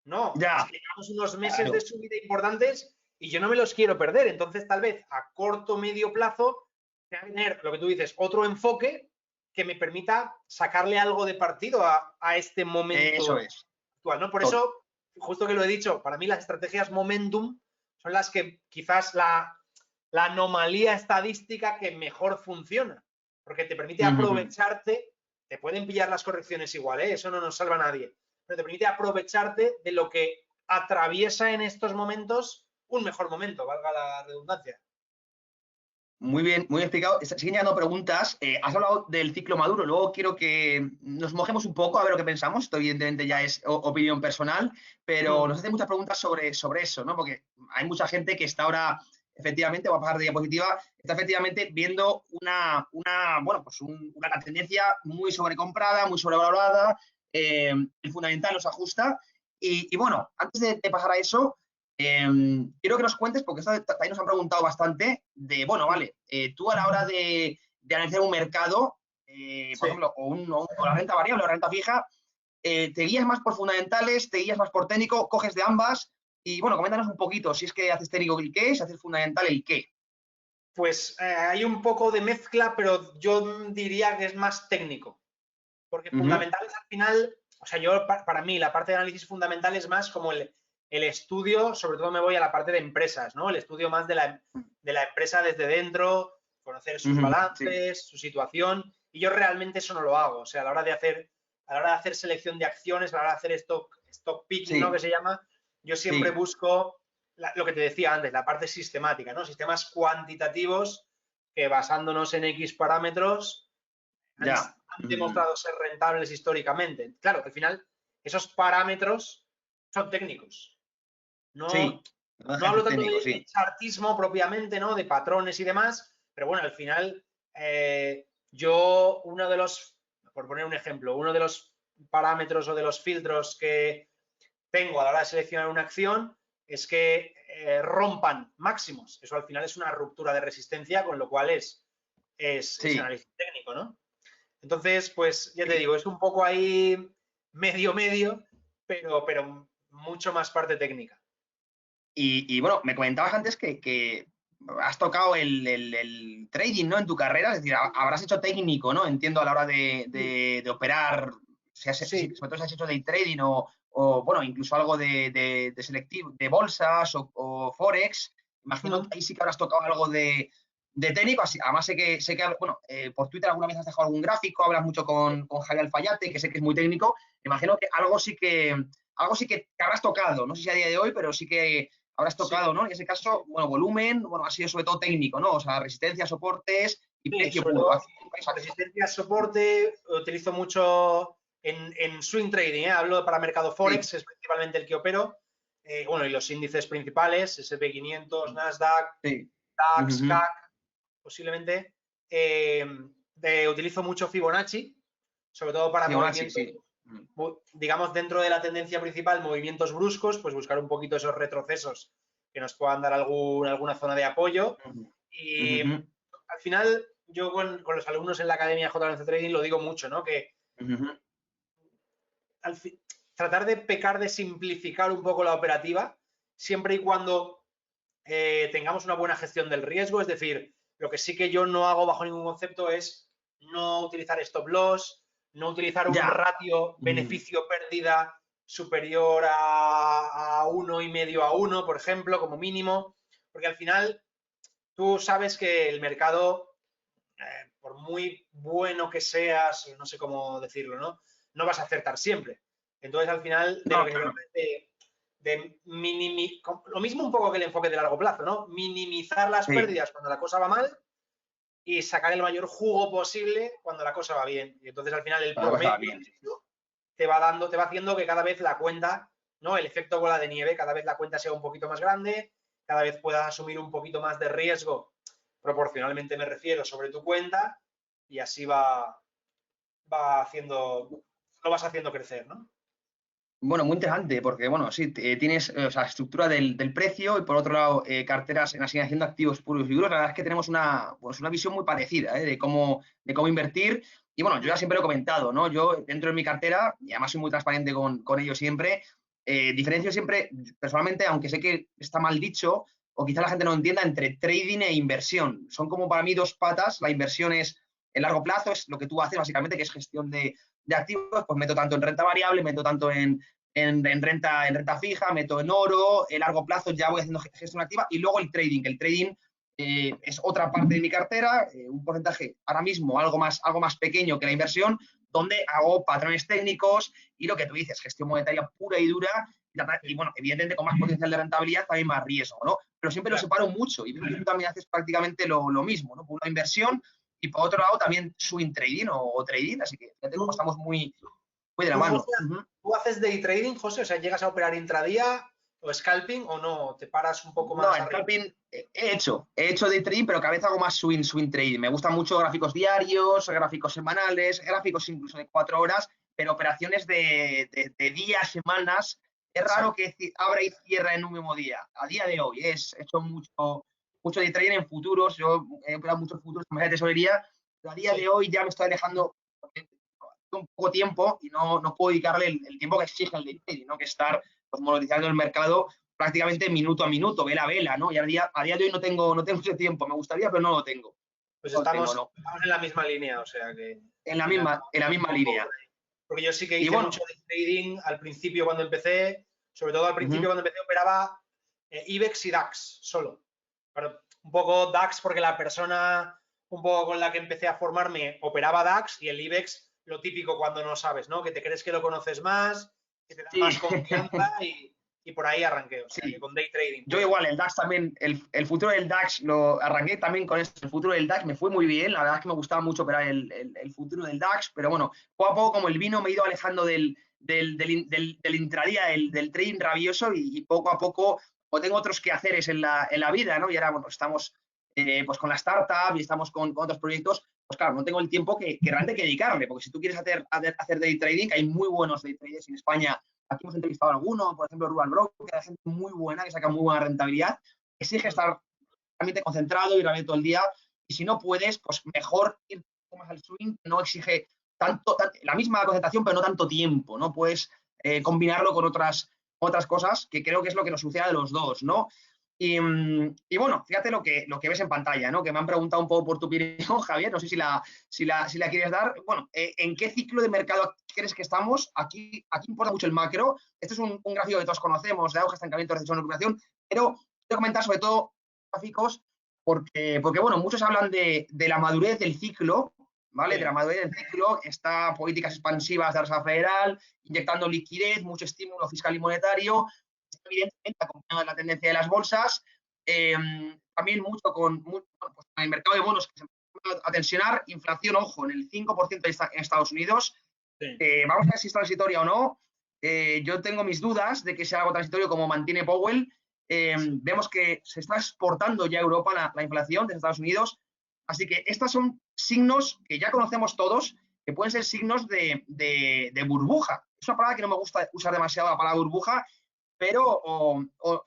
No, Ya, es que llevamos unos meses de subida importantes y yo no me los quiero perder. Entonces, tal vez a corto o medio plazo, tenga que tener, lo que tú dices, otro enfoque que me permita sacarle algo de partido a este momento actual, ¿no? Por eso, justo que lo he dicho, para mí las estrategias momentum son las que quizás la anomalía estadística que mejor funciona, porque te permite aprovecharte, te pueden pillar las correcciones igual, eso no nos salva a nadie, pero te permite aprovecharte de lo que atraviesa en estos momentos un mejor momento, valga la redundancia. Muy bien, muy explicado. Siguen llegando preguntas. Has hablado del ciclo maduro. Luego quiero que nos mojemos un poco a ver lo que pensamos. Esto evidentemente ya es opinión personal, pero nos hacen muchas preguntas sobre eso, ¿no? Porque hay mucha gente que está ahora, efectivamente, voy a pasar de diapositiva, está efectivamente viendo una tendencia muy sobrecomprada, muy sobrevalorada. El fundamental nos ajusta. Y bueno, antes de pasar a eso, quiero que nos cuentes, porque esto también nos han preguntado bastante, bueno, vale, tú a la hora de analizar un mercado, por ejemplo, o la renta variable o la renta fija, ¿te guías más por fundamentales, te guías más por técnico, coges de ambas? Y bueno, coméntanos un poquito, si es que haces técnico el qué, si haces fundamental el qué. Pues hay un poco de mezcla, pero yo diría que es más técnico, porque fundamentales al final, o sea, para mí la parte de análisis fundamental es más como el el estudio, sobre todo me voy a la parte de empresas, ¿no? El estudio más de la empresa desde dentro, conocer sus balances, su situación, y yo realmente eso no lo hago. O sea, a la hora de hacer selección de acciones, a la hora de hacer stock picking, ¿no? Que se llama, yo siempre busco lo que te decía antes, la parte sistemática, ¿no? Sistemas cuantitativos que basándonos en X parámetros han demostrado ser rentables históricamente. Claro, al final esos parámetros son técnicos. No hablo tanto de chartismo propiamente, ¿no? De patrones y demás, pero bueno, al final yo por poner un ejemplo, uno de los parámetros o de los filtros que tengo a la hora de seleccionar una acción es que rompan máximos. Eso al final es una ruptura de resistencia, con lo cual es análisis técnico, ¿no? Entonces, pues ya te digo, es un poco ahí medio, pero mucho más parte técnica. Y bueno, me comentabas antes que has tocado el trading, ¿no? En tu carrera, es decir, habrás hecho técnico, ¿no? Entiendo, a la hora de operar, sobre todo si has hecho day trading o bueno, incluso algo de selectivo, de bolsas o forex. Imagino que ahí sí que habrás tocado algo de técnico. Además sé que bueno, por Twitter alguna vez has dejado algún gráfico, hablas mucho con Javier Alfayate, que sé que es muy técnico. Imagino que algo sí que habrás tocado, no sé si a día de hoy, pero sí que habrás tocado, ¿no? En ese caso, bueno, volumen, bueno, ha sido sobre todo técnico, ¿no? O sea, resistencia, soportes y precio puro. Resistencia, soporte, utilizo mucho en swing trading, hablo para mercado forex, es principalmente el que opero. Bueno, y los índices principales, S&P 500, Nasdaq, DAX, CAC, posiblemente. Utilizo mucho Fibonacci, sobre todo para movimientos, digamos, dentro de la tendencia principal, movimientos bruscos, pues buscar un poquito esos retrocesos que nos puedan dar alguna zona de apoyo. Y al final, yo con los alumnos en la Academia JLC Trading lo digo mucho, ¿no? Que tratar de pecar de simplificar un poco la operativa, siempre y cuando tengamos una buena gestión del riesgo. Es decir, lo que sí que yo no hago bajo ningún concepto es no utilizar stop loss, no utilizar un ratio beneficio-pérdida superior a 1,5 a 1, por ejemplo, como mínimo, porque al final tú sabes que el mercado, por muy bueno que seas, no sé cómo decirlo, no vas a acertar siempre. Entonces, al final, lo mismo un poco que el enfoque de largo plazo, ¿no? Minimizar las pérdidas cuando la cosa va mal y sacar el mayor jugo posible cuando la cosa va bien. Y entonces, al final, el promedio te va haciendo que cada vez la cuenta, ¿no? El efecto bola de nieve, cada vez la cuenta sea un poquito más grande, cada vez puedas asumir un poquito más de riesgo, proporcionalmente me refiero, sobre tu cuenta, y así lo vas haciendo crecer, ¿no? Bueno, muy interesante, porque, bueno, sí, tienes la estructura del precio y, por otro lado, carteras en asignación de activos puros y duros. La verdad es que tenemos una visión muy parecida, de cómo invertir. Y, bueno, yo ya siempre lo he comentado, ¿no? Yo, dentro de mi cartera, y además soy muy transparente con ello siempre, diferencio siempre, personalmente, aunque sé que está mal dicho, o quizá la gente no entienda, entre trading e inversión. Son como para mí dos patas. La inversión es el largo plazo, es lo que tú haces, básicamente, que es gestión de activos. Pues meto tanto en renta variable, meto tanto en renta fija, meto en oro, el largo plazo ya voy haciendo gestión activa, y luego el trading, que el trading es otra parte de mi cartera, un porcentaje ahora mismo algo más pequeño que la inversión, donde hago patrones técnicos y lo que tú dices, gestión monetaria pura y dura, y bueno, evidentemente con más potencial de rentabilidad también más riesgo, ¿no? Pero siempre lo separo mucho, y tú también haces prácticamente lo mismo, ¿no? Por una inversión y por otro lado también swing trading o trading, así que fíjate cómo estamos muy de la mano. ¿Tú haces day trading, José? O sea, ¿llegas a operar intradía o scalping o no? ¿Te paras un poco más? No, scalping he hecho day trading, pero cada vez hago más swing trading. Me gustan mucho gráficos diarios, gráficos semanales, gráficos incluso de 4 horas, pero operaciones de días, semanas. Es raro que abra y cierre en un mismo día. A día de hoy he hecho mucho day trading en futuros. Yo he operado muchos futuros en de tesorería, pero a día de hoy ya me estoy alejando un poco tiempo y no puedo dedicarle el tiempo que exige el day trading, ¿no? Que estar pues, monetizando el mercado prácticamente minuto a minuto, vela a vela, ¿no? Y a día de hoy no tengo ese tiempo. Me gustaría, pero no lo tengo. Pues estamos en la misma línea, o sea que... En la misma línea. Porque yo sí que hice mucho de trading al principio cuando empecé, Sobre todo al principio cuando empecé operaba IBEX y DAX solo. Pero un poco DAX porque la persona un poco con la que empecé a formarme operaba DAX y el IBEX lo típico cuando no sabes, ¿no? Que te crees que lo conoces más, que te da Sí. más confianza y por ahí arranqué, o sea, Sí. que con day trading. Yo igual, el DAX también, el futuro del DAX lo arranqué también con esto. El futuro del DAX me fue muy bien, la verdad es que me gustaba mucho operar el futuro del DAX, pero bueno, poco a poco como el vino me he ido alejando del intradía, del trading rabioso y poco a poco, o tengo otros quehaceres en la vida, ¿no? Y ahora, bueno, estamos pues con la startup y estamos con otros proyectos, pues claro, no tengo el tiempo que realmente hay que dedicarle, porque si tú quieres hacer day trading, hay muy buenos day traders en España. Aquí hemos entrevistado a alguno, por ejemplo, Rural Broker, hay gente muy buena que saca muy buena rentabilidad. Exige estar realmente concentrado y realmente todo el día. Y si no puedes, pues mejor ir un poco más al swing, no exige la misma concentración, pero no tanto tiempo, ¿no? Puedes combinarlo con otras cosas, que creo que es lo que nos sucede a los dos, ¿no? Y bueno, fíjate lo que ves en pantalla, ¿no? Que me han preguntado un poco por tu opinión, Javier, no sé si la quieres dar. Bueno, ¿en qué ciclo de mercado crees que estamos? Aquí importa mucho el macro. Este es un gráfico que todos conocemos, de auge, estancamiento, recesión, recuperación, pero quiero comentar sobre todo gráficos porque bueno, muchos hablan de la madurez del ciclo, ¿vale? Sí. De la madurez del ciclo, está políticas expansivas de la Reserva Federal, inyectando liquidez, mucho estímulo fiscal y monetario, evidentemente acompañado de la tendencia de las bolsas, también mucho con el mercado de bonos que se empieza a tensionar, inflación, ojo, en el 5% en Estados Unidos. Sí. Vamos a ver si es transitoria o no. Yo tengo mis dudas de que sea algo transitorio como mantiene Powell. Vemos que se está exportando ya a Europa la inflación de Estados Unidos. Así que estos son signos que ya conocemos todos, que pueden ser signos de burbuja. Es una palabra que no me gusta usar demasiado, la palabra burbuja, pero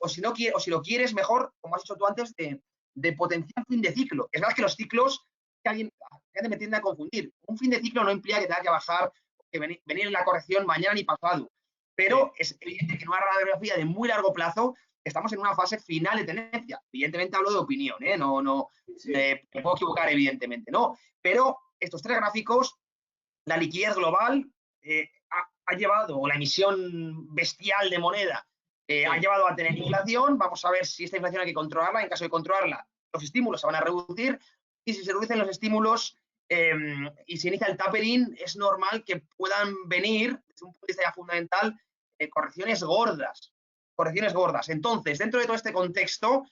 si lo quieres mejor, como has dicho tú antes, de potencial fin de ciclo. Es verdad que los ciclos, que gente me tiende a confundir. Un fin de ciclo no implica que tenga que bajar, que venir en la corrección mañana ni pasado. Pero es evidente que en una radiografía de muy largo plazo estamos en una fase final de tendencia. Evidentemente hablo de opinión, ¿eh? No me puedo equivocar, evidentemente, ¿no? Pero estos tres gráficos, la liquidez global ha llevado, o la emisión bestial de moneda, ha llevado a tener inflación. Vamos a ver si esta inflación hay que controlarla. En caso de controlarla, los estímulos se van a reducir. Y si se reducen los estímulos y se inicia el tapering, es normal que puedan venir, desde un punto de vista ya fundamental, correcciones gordas. Correcciones gordas. Entonces, dentro de todo este contexto,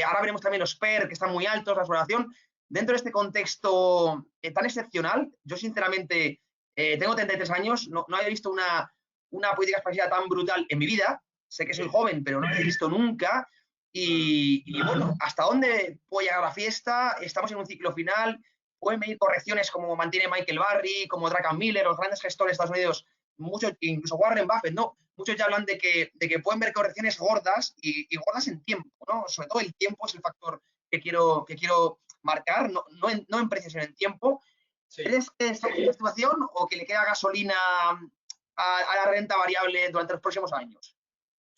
ahora veremos también los PER, que están muy altos, la exploración. Dentro de este contexto tan excepcional, yo sinceramente tengo 33 años, no había visto una política expansiva tan brutal en mi vida. Sé que soy joven, pero no la he visto nunca. Y bueno, ¿hasta dónde puede llegar la fiesta? Estamos en un ciclo final. Pueden venir correcciones como mantiene Michael Burry, como Druckenmiller, Miller, los grandes gestores de Estados Unidos, muchos, incluso Warren Buffett, ¿no? Muchos ya hablan de que pueden ver correcciones gordas y gordas en tiempo, ¿no? Sobre todo el tiempo es el factor que quiero marcar, no en precios, sino en tiempo. Sí. ¿Crees que estamos en esta situación o que le queda gasolina a la renta variable durante los próximos años?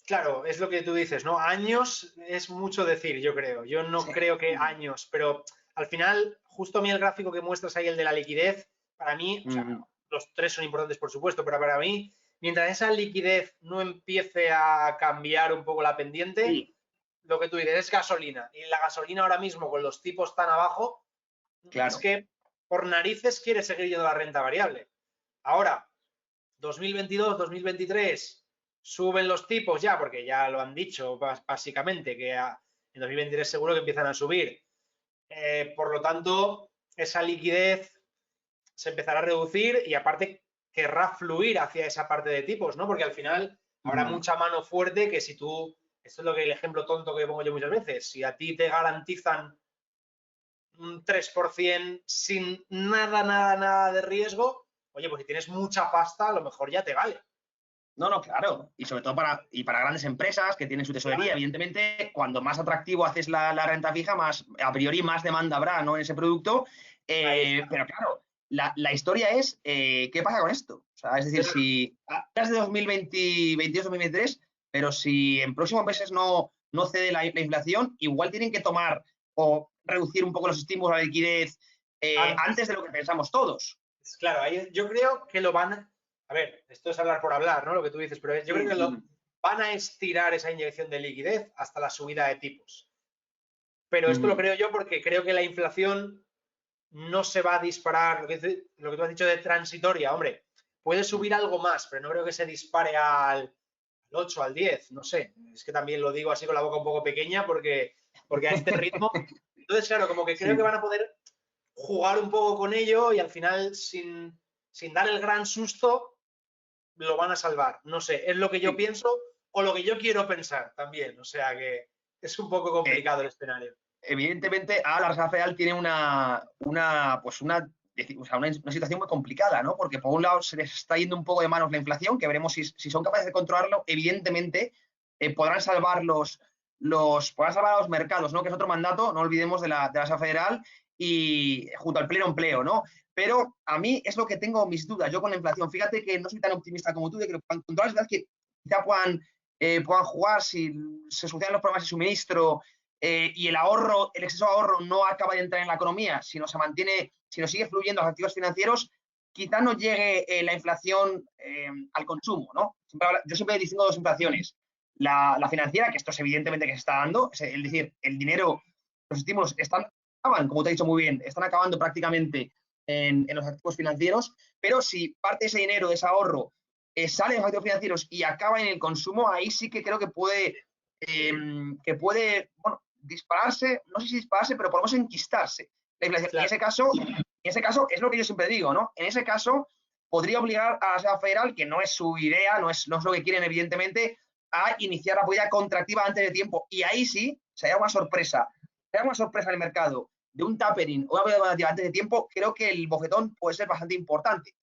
Claro, es lo que tú dices, ¿no? Años es mucho decir, yo creo. Yo no creo que años, pero al final, justo a mí el gráfico que muestras ahí, el de la liquidez, para mí, o sea, los tres son importantes, por supuesto, pero para mí, mientras esa liquidez no empiece a cambiar un poco la pendiente, lo que tú dices es gasolina. Y la gasolina ahora mismo, con los tipos tan abajo, claro, es que por narices quiere seguir yendo la renta variable. Ahora, 2022, 2023 suben los tipos ya, porque ya lo han dicho básicamente, que en 2023 seguro que empiezan a subir. Por lo tanto, esa liquidez se empezará a reducir y aparte querrá fluir hacia esa parte de tipos, ¿no? Porque al final habrá mucha mano fuerte que si tú, esto es lo que el ejemplo tonto que pongo yo muchas veces, si a ti te garantizan un 3% sin nada de riesgo, oye, pues si tienes mucha pasta, a lo mejor ya te vale. No, claro. Y sobre todo para grandes empresas que tienen su tesorería, evidentemente, cuando más atractivo haces la renta fija, más, a priori, más demanda habrá, ¿no?, en ese producto. Pero claro, la historia es, ¿qué pasa con esto? O sea, es decir, si hablas de 2022-2023, pero si en próximos meses no cede la inflación, igual tienen que tomar o reducir un poco los estímulos a la liquidez antes de lo que pensamos todos. Claro, ahí yo creo que lo van. A ver, esto es hablar por hablar, ¿no? Lo que tú dices, pero yo creo que van a estirar esa inyección de liquidez hasta la subida de tipos. Pero esto lo creo yo porque creo que la inflación no se va a disparar, lo que tú has dicho de transitoria, hombre, puede subir algo más, pero no creo que se dispare al 8, al 10, no sé. Es que también lo digo así con la boca un poco pequeña porque a este ritmo. Entonces, claro, como que creo que van a poder jugar un poco con ello y al final, sin dar el gran susto, lo van a salvar. No sé, es lo que yo pienso o lo que yo quiero pensar también. O sea que es un poco complicado el escenario. Evidentemente, la Reserva Federal tiene una situación muy complicada, ¿no? Porque por un lado se les está yendo un poco de manos la inflación, que veremos si son capaces de controlarlo, evidentemente podrán salvar podrán salvar a los mercados, ¿no? Que es otro mandato, no olvidemos, de la Reserva Federal y junto al pleno empleo, ¿no? Pero a mí es lo que tengo mis dudas. Yo con la inflación, fíjate que no soy tan optimista como tú de que lo puedan controlar, es verdad que quizá puedan jugar si se solucionan los problemas de suministro y el exceso de ahorro no acaba de entrar en la economía, sino se mantiene, sino sigue fluyendo a los activos financieros, quizá no llegue la inflación al consumo, ¿no? Yo siempre distingo dos inflaciones. La financiera, que esto es evidentemente que se está dando, es decir, el dinero, los estímulos acaban, como te he dicho muy bien, están acabando prácticamente en los activos financieros, pero si parte de ese dinero, de ese ahorro, sale de los activos financieros y acaba en el consumo, ahí sí que creo que puede, bueno, dispararse, no sé si dispararse, pero por lo menos enquistarse la inflación. Claro. En ese caso es lo que yo siempre digo, ¿no? En ese caso podría obligar a la Reserva Federal, que no es su idea, no es lo que quieren evidentemente, a iniciar la política contractiva antes de tiempo. Y ahí sí, si hay una sorpresa en el mercado de un tapering o una política contractiva antes de tiempo, creo que el bofetón puede ser bastante importante.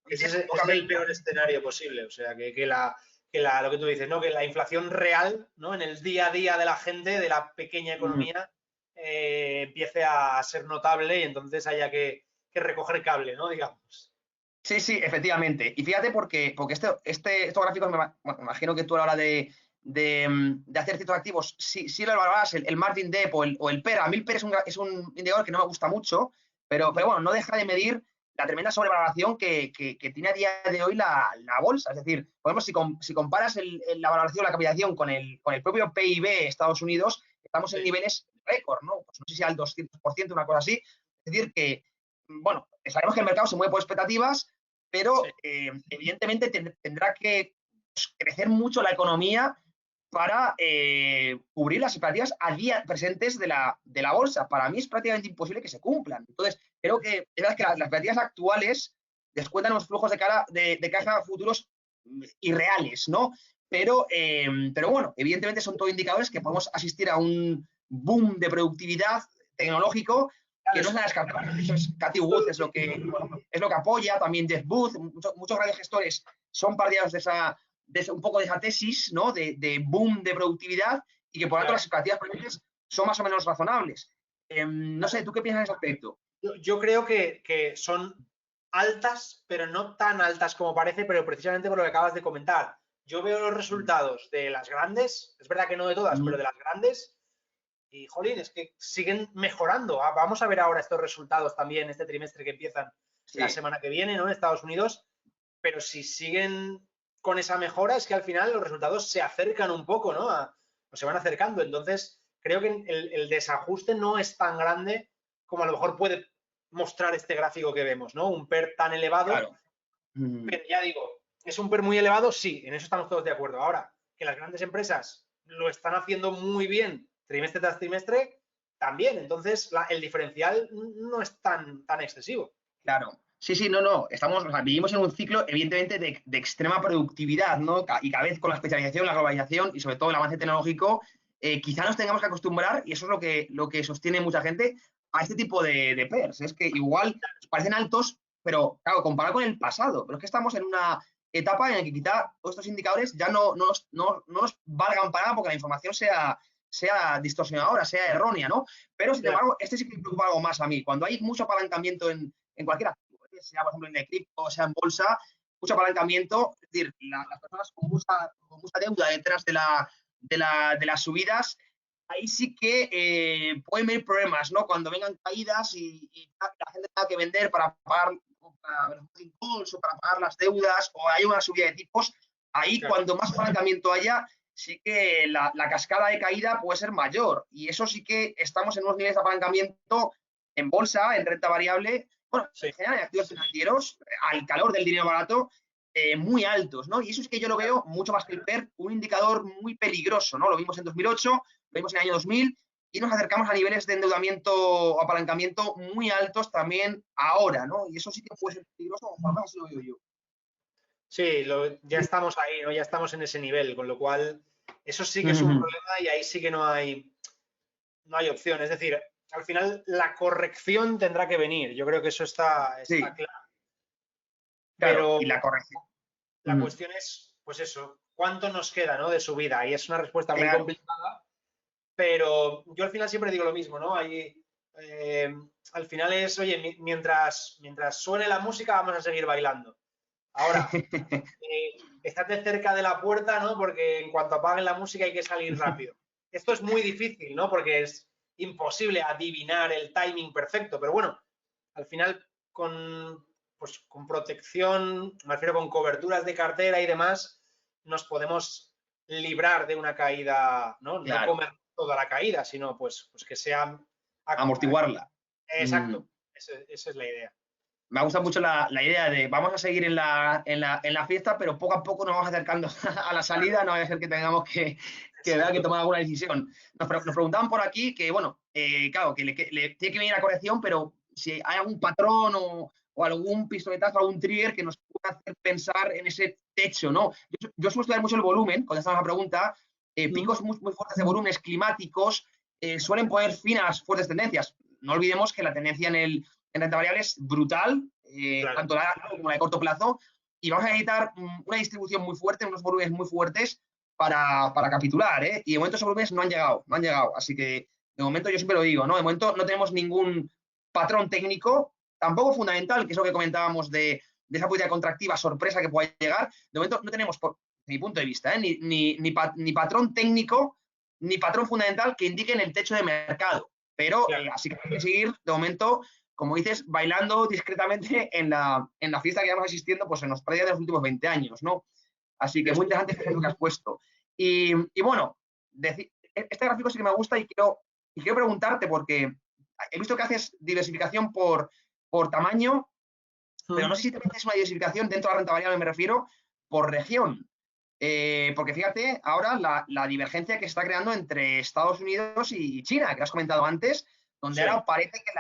Ese es el peor escenario posible, o sea, lo que tú dices, ¿no? Que la inflación real, ¿no? En el día a día de la gente, de la pequeña economía, empiece a ser notable y entonces haya que recoger cable, ¿no? Digamos. Sí, sí, efectivamente. Y fíjate porque estos gráficos, me imagino que tú a la hora de hacer ciertos activos, sí lo evaluarás, el margin dep o el PER. A mí el PER es un indicador que no me gusta mucho, pero bueno, no deja de medir la tremenda sobrevaloración que tiene a día de hoy la bolsa. Es decir, por ejemplo, si comparas la valoración, la capitalización con el propio PIB de Estados Unidos, estamos en niveles récord, ¿no? Pues no sé si al 200%, una cosa así. Es decir, que, bueno, sabemos que el mercado se mueve por expectativas, pero evidentemente tendrá que crecer mucho la economía para cubrir las expectativas a día presentes de la bolsa. Para mí es prácticamente imposible que se cumplan. Entonces, creo que es verdad que las expectativas actuales descuentan unos flujos de caja futuros irreales, ¿no? Pero bueno, evidentemente son todos indicadores que podemos asistir a un boom de productividad tecnológico que no es nada descartable. Eso es Cathy Wood, es lo que apoya, también Jeff Booth, muchos grandes gestores son partidarios de un poco de esa tesis, ¿no? De boom de productividad y que por lo tanto las expectativas presentes son más o menos razonables. No sé, ¿tú qué piensas en ese aspecto? Yo creo que son altas, pero no tan altas como parece, pero precisamente por lo que acabas de comentar. Yo veo los resultados de las grandes, es verdad que no de todas, pero de las grandes, y jolín, es que siguen mejorando. Vamos a ver ahora estos resultados también este trimestre que empiezan la semana que viene, ¿no? En Estados Unidos, pero si siguen con esa mejora es que al final los resultados se acercan un poco, ¿no? O se van acercando. Entonces, creo que el desajuste no es tan grande como a lo mejor puede mostrar este gráfico que vemos, ¿no? Un PER tan elevado, claro. Pero ya digo, ¿es un PER muy elevado? Sí, en eso estamos todos de acuerdo. Ahora, que las grandes empresas lo están haciendo muy bien trimestre tras trimestre, también. Entonces, el diferencial no es tan excesivo. Claro. Sí, no. Vivimos en un ciclo, evidentemente, de extrema productividad, ¿no? Y cada vez con la especialización, la globalización y sobre todo el avance tecnológico, quizá nos tengamos que acostumbrar, y eso es lo que sostiene mucha gente, a este tipo de PERS. Es que igual parecen altos, pero claro, comparado con el pasado. Pero es que estamos en una etapa en la que quizá todos estos indicadores ya no nos valgan para nada porque la información sea distorsionadora, sea errónea, ¿no? Pero, sin embargo, este sí que me preocupa algo más a mí. Cuando hay mucho apalancamiento en cualquier activo, sea por ejemplo en el cripto, sea en bolsa, mucho apalancamiento, es decir, las personas con mucha deuda detrás de las subidas, ahí sí que pueden venir problemas, ¿no? Cuando vengan caídas y la gente tenga que vender para pagar los impulsos, para pagar las deudas, o hay una subida de tipos, Ahí, Claro. cuando más apalancamiento haya, sí que la cascada de caída puede ser mayor. Y eso sí que estamos en unos niveles de apalancamiento en bolsa, en renta variable, bueno, Sí. en general en activos financieros, al calor del dinero barato, muy altos, ¿no? Y eso es que yo lo veo mucho más que el PER, un indicador muy peligroso, ¿no? Lo vimos en 2008, lo vimos en el año 2000 y nos acercamos a niveles de endeudamiento o apalancamiento muy altos también ahora, ¿no? Y eso sí que puede ser peligroso, o al menos así lo veo yo. Sí, ya estamos ahí, ¿no? Ya estamos en ese nivel, con lo cual eso sí que es un problema y ahí sí que no hay opción. Es decir, al final la corrección tendrá que venir. Yo creo que eso está Sí, claro. claro, Pero y la corrección. la cuestión es, pues eso, ¿cuánto nos queda, ¿no? De subida? Y es una respuesta muy Claro. complicada, pero yo al final siempre digo lo mismo, ¿no? Al final es, oye, mientras suene la música vamos a seguir bailando. Ahora, estate cerca de la puerta, ¿no? Porque en cuanto apaguen la música hay que salir rápido. Esto es muy difícil, ¿no? Porque es imposible adivinar el timing perfecto, pero bueno, al final con protección, me refiero con coberturas de cartera y demás, nos podemos librar de una caída, ¿no? No Claro, comer toda la caída, sino pues que sea... amortiguarla. Exacto, esa es la idea. Me ha gustado mucho la idea de vamos a seguir en la fiesta, pero poco a poco nos vamos acercando a la salida, no vaya a ser que tengamos que Exacto. tomar alguna decisión. Nos preguntaban por aquí que, bueno, claro, que le tiene que venir la corrección, pero si hay algún patrón o algún pistoletazo, algún trigger que nos pueda hacer pensar en ese techo, ¿no? Yo suelo estudiar mucho el volumen, contestando la pregunta, picos muy, muy fuertes de volúmenes climáticos suelen poner fin a las fuertes tendencias. No olvidemos que la tendencia en renta variable es brutal, Claro. tanto la largo como la de corto plazo, y vamos a necesitar una distribución muy fuerte, unos volúmenes muy fuertes para capitular, ¿eh? Y de momento esos volúmenes no han llegado. Así que de momento yo siempre lo digo, ¿no? De momento no tenemos ningún patrón técnico, tampoco fundamental, que es lo que comentábamos de esa política contractiva sorpresa que pueda llegar. De momento no tenemos, por mi punto de vista, ni patrón técnico ni patrón fundamental que indiquen el techo de mercado. Pero Claro. así que hay que seguir, de momento, como dices, bailando discretamente en la fiesta que vamos asistiendo pues, en los predios de los últimos 20 años, ¿no? Así que muy interesante lo que has puesto. Y bueno, este gráfico sí que me gusta y quiero preguntarte, porque he visto que haces diversificación por tamaño, pero no sé si también haces una diversificación dentro de la renta variable, me refiero, por región. Porque fíjate, ahora la divergencia que se está creando entre Estados Unidos y China, que has comentado antes, donde Sí. ahora parece que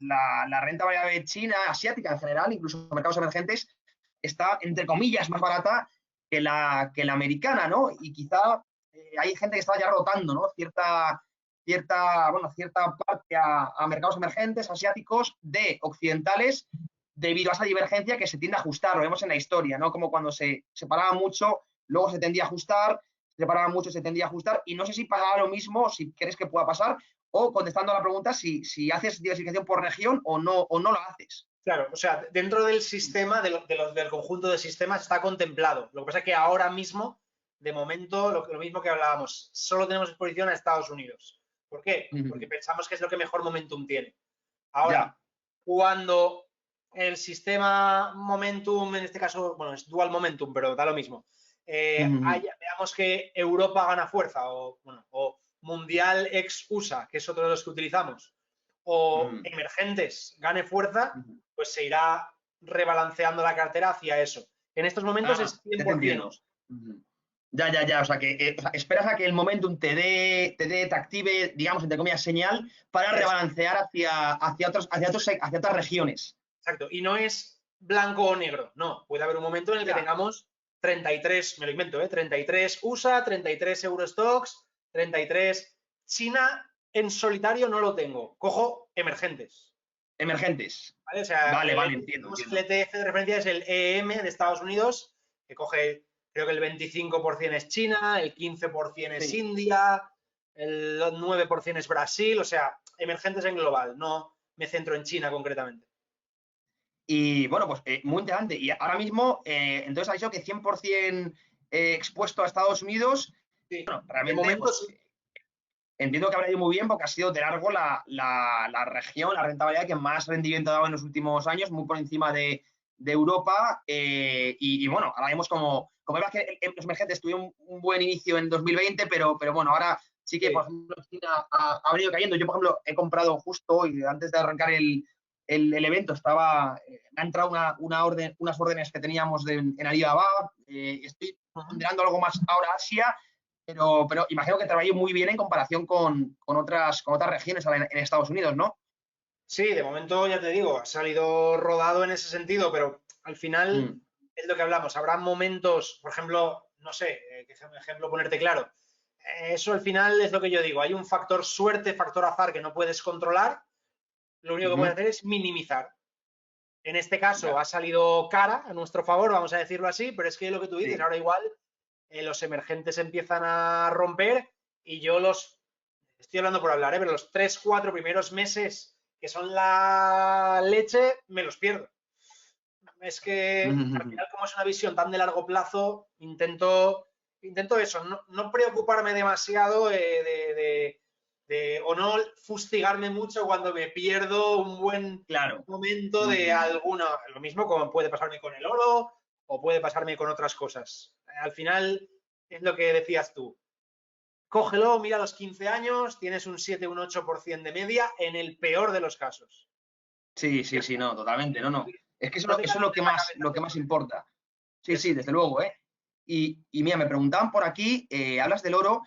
la renta variable china, asiática en general, incluso mercados emergentes, está, entre comillas, más barata que la americana, ¿no? Y quizá hay gente que está ya rotando, ¿no? Cierta parte a mercados emergentes, asiáticos, de occidentales, debido a esa divergencia que se tiende a ajustar, lo vemos en la historia, ¿no? Como cuando se separaba mucho, luego se tendía a ajustar, se separaba mucho, se tendía a ajustar, y no sé si pasará lo mismo, si crees que pueda pasar, o contestando a la pregunta, si haces diversificación por región o no la haces. Claro, o sea, dentro del sistema, del conjunto de sistemas está contemplado. Lo que pasa es que ahora mismo, de momento, lo mismo que hablábamos, solo tenemos exposición a Estados Unidos. ¿Por qué? Porque pensamos que es lo que mejor momentum tiene. Ahora, Ya. cuando el sistema momentum, en este caso, bueno, es dual momentum, pero da lo mismo, veamos que Europa gana fuerza o mundial ex USA, que es otro de los que utilizamos, o emergentes gane fuerza, pues se irá rebalanceando la cartera hacia eso. En estos momentos es Ya te 100% entiendo. USA. Ya. O sea, que esperas a que el momentum te active, digamos, entre comillas, señal para rebalancear hacia otras regiones. Exacto. Y no es blanco o negro. No. Puede haber un momento en el que Ya. tengamos 33, me lo invento, 33 USA, 33 Eurostox, 33 China en solitario no lo tengo. Cojo emergentes. Emergentes. ¿Vale? O sea, Vale, entiendo. el ETF de referencia es el EM de Estados Unidos, que coge, creo que el 25% es China, el 15% es Sí. India, el 9% es Brasil, o sea, emergentes en global, no me centro en China concretamente. Y bueno, pues muy interesante. Y ahora mismo, entonces ha dicho que 100% expuesto a Estados Unidos. Sí, Bueno, de realmente, momento pues sí. entiendo que habrá ido muy bien porque ha sido de largo la región, la rentabilidad que más rendimiento ha dado en los últimos años, muy por encima de Europa. Y bueno, ahora vemos como como es que los emergentes tuvieron un buen inicio en 2020, pero bueno, ahora sí que, por ejemplo, China ha venido cayendo. Yo, por ejemplo, he comprado justo hoy, antes de arrancar el evento, me ha entrado unas órdenes que teníamos en Alibaba. Estoy ponderando algo más ahora Asia, pero imagino que trabajé muy bien en comparación con otras regiones en Estados Unidos, ¿no? Sí, de momento ya te digo, ha salido rodado en ese sentido, pero al final es lo que hablamos. Habrá momentos, por ejemplo, no sé, qué ejemplo ponerte claro. Eso al final es lo que yo digo. Hay un factor suerte, factor azar que no puedes controlar. Lo único que puedes hacer es minimizar. En este caso ha salido cara a nuestro favor, vamos a decirlo así, pero es que lo que tú dices, ahora igual los emergentes empiezan a romper y yo estoy hablando por hablar, pero los 3, 4 primeros meses que son la leche, me los pierdo. Es que al final, como es una visión tan de largo plazo, intento eso, no preocuparme demasiado o no fustigarme mucho cuando me pierdo un buen momento de alguna. Lo mismo como puede pasarme con el oro o puede pasarme con otras cosas. Al final, es lo que decías tú. Cógelo, mira los 15 años, tienes un 7, un 8% de media en el peor de los casos. Sí, no, totalmente, no. Es que eso es lo que más importa. Sí, desde luego, ¿eh? Y mira, me preguntaban por aquí, hablas del oro.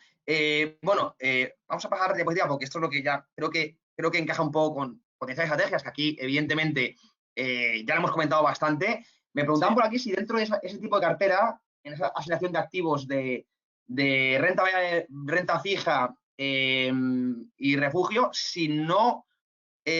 Vamos a pasar de diapositiva porque esto es lo que ya creo que encaja un poco con potenciales estrategias, que aquí, evidentemente, ya lo hemos comentado bastante. Me preguntaban por aquí si dentro de ese tipo de cartera, en esa asignación de activos de renta fija y refugio, si no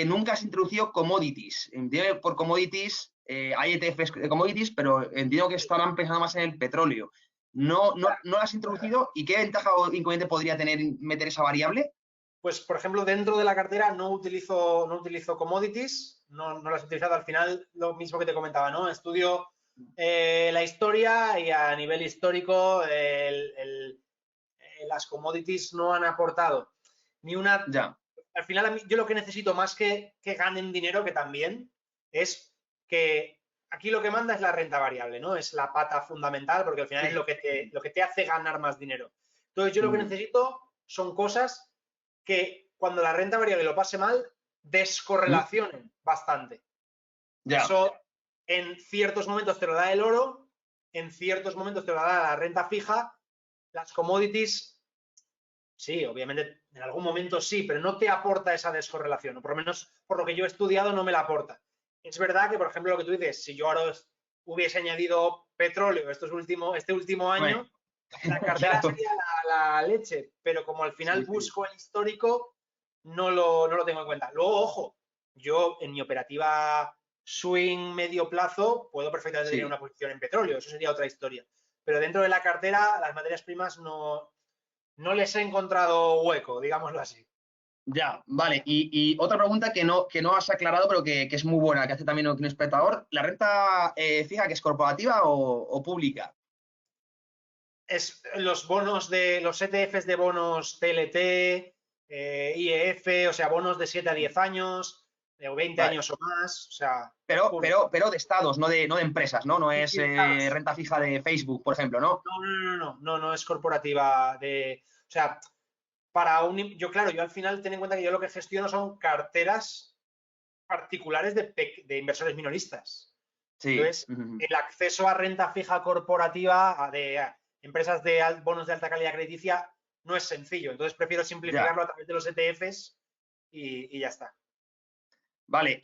nunca has introducido commodities. Entiendo que por commodities hay ETFs de commodities, pero entiendo que estarán pensando más en el petróleo. ¿No lo has introducido? ¿Y qué ventaja o inconveniente podría tener meter esa variable? Pues, por ejemplo, dentro de la cartera no utilizo commodities, no las he utilizado. Al final, lo mismo que te comentaba, ¿no? Estudio la historia y a nivel histórico las commodities no han aportado ni una. Ya. Al final, yo lo que necesito más que ganen dinero, que también, es que aquí lo que manda es la renta variable, ¿no? Es la pata fundamental, porque al final es lo que te hace ganar más dinero. Entonces, yo lo que necesito son cosas que cuando la renta variable lo pase mal, descorrelacionen bastante. Ya. Eso en ciertos momentos te lo da el oro, en ciertos momentos te lo da la renta fija, las commodities. Sí, obviamente en algún momento sí, pero no te aporta esa descorrelación, o por lo menos por lo que yo he estudiado no me la aporta. Es verdad que, por ejemplo, lo que tú dices, si yo ahora hubiese añadido petróleo este último año, la cartera sería la leche, pero como al final busco el histórico, no lo tengo en cuenta. Luego, ojo, yo en mi operativa swing medio plazo puedo perfectamente tener una posición en petróleo, eso sería otra historia. Pero dentro de la cartera, las materias primas no les he encontrado hueco, digámoslo así. Ya, vale. Y otra pregunta que no has aclarado, pero que es muy buena, que hace también un espectador. ¿La renta fija que es corporativa o pública? Es los bonos los ETFs de bonos TLT, IEF, o sea, bonos de 7 a 10 años, o 20 años o más, o sea. Pero de estados, no de empresas, ¿no? No es renta fija de Facebook, por ejemplo, ¿no? No es corporativa o sea, yo al final ten en cuenta que yo lo que gestiono son carteras particulares de inversores minoristas. Sí. Entonces, el acceso a renta fija corporativa de empresas de bonos de alta calidad crediticia no es sencillo. Entonces, prefiero simplificarlo a través de los ETFs y ya está. Vale,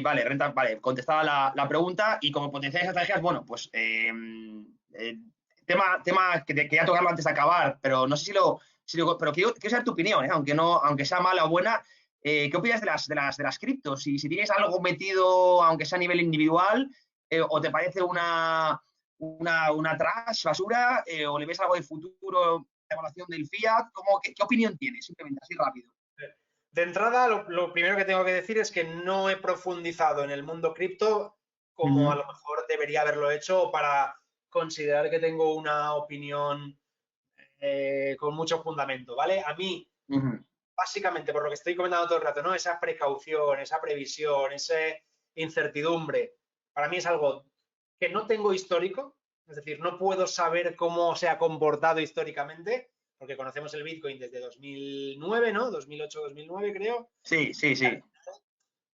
vale, contestada la pregunta y como potenciales estrategias, bueno, pues tema que quería tocarlo antes de acabar, pero no sé pero quiero saber tu opinión, aunque sea mala o buena. ¿Qué opinas de las criptos? Si tienes algo metido, aunque sea a nivel individual, o te parece una trash, basura, o le ves algo de futuro, evaluación del fiat, ¿qué opinión tienes? Simplemente así rápido. De entrada, lo primero que tengo que decir es que no he profundizado en el mundo cripto como a lo mejor debería haberlo hecho para considerar que tengo una opinión con mucho fundamento, ¿vale? A mí, básicamente, por lo que estoy comentando todo el rato, ¿no? Esa precaución, esa previsión, esa incertidumbre, para mí es algo que no tengo histórico Es decir, no puedo saber cómo se ha comportado históricamente, porque conocemos el Bitcoin desde 2009, ¿no? 2008-2009, creo. Sí, sí, sí.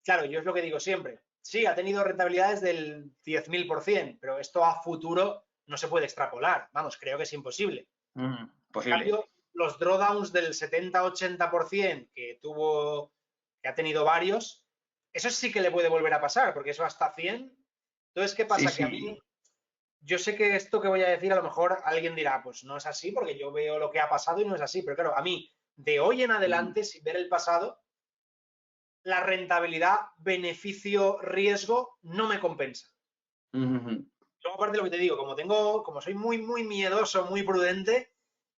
Claro, yo es lo que digo siempre. Sí, ha tenido rentabilidades del 10.000%, pero esto a futuro no se puede extrapolar. Vamos, creo que es imposible. En Posible. cambio, los drawdowns del 70-80% que ha tenido varios, eso sí que le puede volver a pasar, porque eso hasta 100. Entonces, ¿qué Sí, pasa? Que a sí. mí, yo sé que esto que voy a decir, a lo mejor alguien dirá, pues no es así, porque yo veo lo que ha pasado y no es así. Pero claro, a mí, de hoy en adelante, sin ver el pasado, la rentabilidad, beneficio, riesgo no me compensa. Ujú. Luego, aparte de lo que te digo, como soy muy, muy miedoso, muy prudente,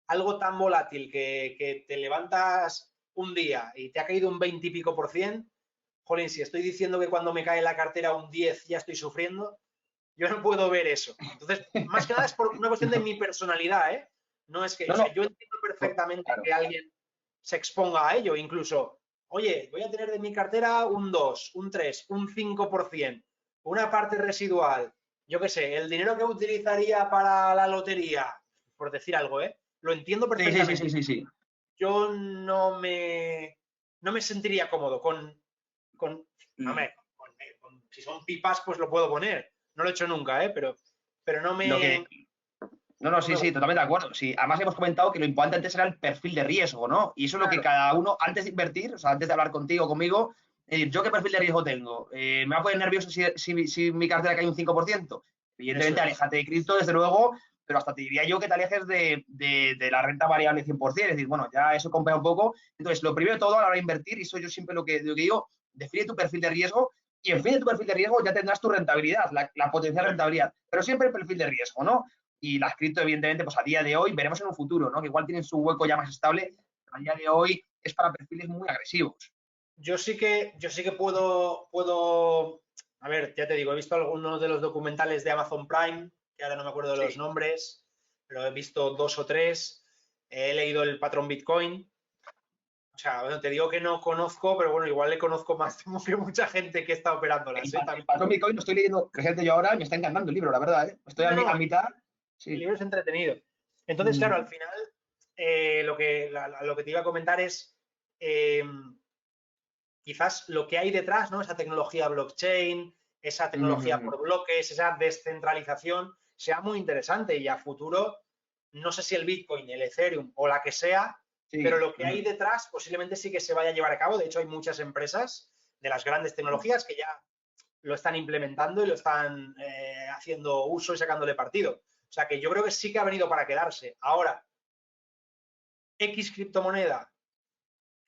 algo tan volátil que te levantas un día y te ha caído un 20 y pico por cien, jolín, si estoy diciendo que cuando me cae la cartera un 10 ya estoy sufriendo, yo no puedo ver eso. Entonces, más que nada es por una cuestión de No, mi personalidad, ¿eh? No es que, o no, sea, no, yo entiendo perfectamente claro. que alguien se exponga a ello, incluso, oye, voy a tener de mi cartera un 2, un 3, un 5%, una parte residual, yo qué sé, el dinero que utilizaría para la lotería, por decir algo, ¿eh? Lo entiendo Sí, sí, sí, sí, perfectamente. sí, sí. Yo no me sentiría cómodo con, Y hombre, si son pipas, pues lo puedo poner. No lo he hecho nunca, ¿eh? Pero no lo que, me, no, no, no sí, me sí, gusta. totalmente de acuerdo. Sí, además hemos comentado que lo importante antes era el perfil de riesgo, ¿no? Y eso es lo que Claro, cada uno, antes de invertir, o sea, antes de hablar contigo, conmigo, ¿yo qué perfil de riesgo tengo? ¿Me va a poner nervioso si mi cartera cae un 5%? eso Evidentemente, es. aléjate de cripto, desde luego, pero hasta te diría yo que te alejes de la renta variable 100%. Es decir, bueno, ya eso compra un poco. Entonces, lo primero de todo a la hora de invertir, y eso yo siempre lo que digo, define tu perfil de riesgo y en fin de tu perfil de riesgo ya tendrás tu rentabilidad, la potencial rentabilidad, pero siempre el perfil de riesgo, ¿no? Y las cripto, evidentemente, pues a día de hoy, veremos en un futuro, ¿no? Que igual tienen su hueco ya más estable, a día de hoy es para perfiles muy agresivos. Yo sí que puedo, a ver, ya te digo, he visto algunos de los documentales de Amazon Prime, que ahora no me acuerdo de los Sí. nombres, pero he visto dos o tres. He leído el patrón Bitcoin. O sea, bueno, te digo que no conozco, pero bueno, igual le conozco más que mucha gente que está operándolas, ¿eh? El También. patrón Bitcoin lo estoy leyendo, fíjate yo ahora, me está encantando el libro, la verdad, ¿eh? Estoy No, no, a mitad, el sí. libro es entretenido. Entonces, claro, al Mm, final, lo que te iba a comentar es eh, quizás lo que hay detrás, ¿no? Esa tecnología blockchain, esa tecnología mm, por bloques, esa descentralización, sea muy interesante y a futuro, no sé si el Bitcoin, el Ethereum o la que sea, pero sí. lo que hay detrás posiblemente sí que se vaya a llevar a cabo. De hecho, hay muchas empresas de las grandes tecnologías que ya lo están implementando y lo están haciendo uso y sacándole partido. O sea que yo creo que sí que ha venido para quedarse. Ahora, X criptomoneda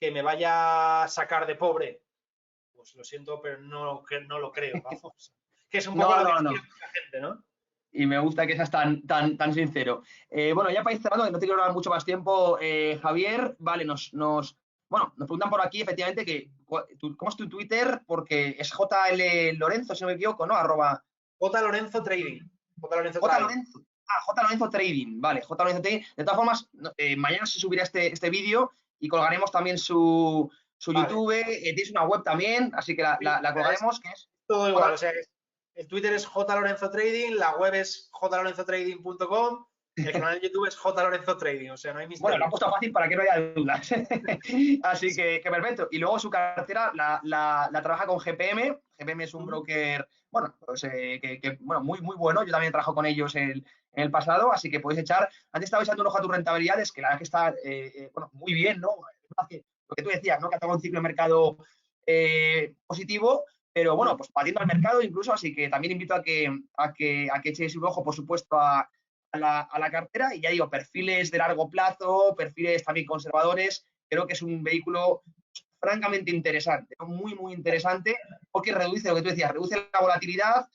que me vaya a sacar de pobre, pues lo siento, pero no lo creo, vamos. Que es un poco No, lo que no, aspira no. mucha gente, ¿no? Y me gusta que seas tan sincero. Bueno, ya para ir cerrando, que no te quiero dar mucho más tiempo, Javier, vale, bueno, nos preguntan por aquí, efectivamente, ¿cómo es tu Twitter? Porque es JL Lorenzo, si no me equivoco, ¿no? Arroba J. Lorenzo Trading. J. Lorenzo J. Trading. Lorenzo. Ah, J. Lorenzo Trading, vale, J. Lorenzo Trading. De todas formas, mañana se subirá este vídeo y colgaremos también su Vale. YouTube. Tienes una web también, así que Sí, la o sea, es colgaremos, que es todo igual. J. O sea, el Twitter es J. Lorenzo Trading, la web es jlorenzotrading.com, el canal de YouTube es J. Lorenzo Trading. O sea, no hay Bueno, lo han misterio. puesto fácil para que no haya dudas. Así que perfecto. Y luego su cartera la trabaja con GPM. GPM es un broker, bueno, pues, bueno, muy, muy bueno. Yo también trabajo con ellos en el pasado, así que podéis echar. Antes estaba echando un ojo a tus rentabilidades, que la verdad que está, bueno, muy bien, ¿no? Lo que tú decías, ¿no? Que ha tenido un ciclo de mercado positivo, pero bueno, pues batiendo al mercado incluso, así que también invito a que echéis un ojo, por supuesto, a la cartera y ya digo, perfiles de largo plazo, perfiles también conservadores, creo que es un vehículo francamente interesante, ¿no? Muy, muy interesante, porque reduce lo que tú decías, reduce la volatilidad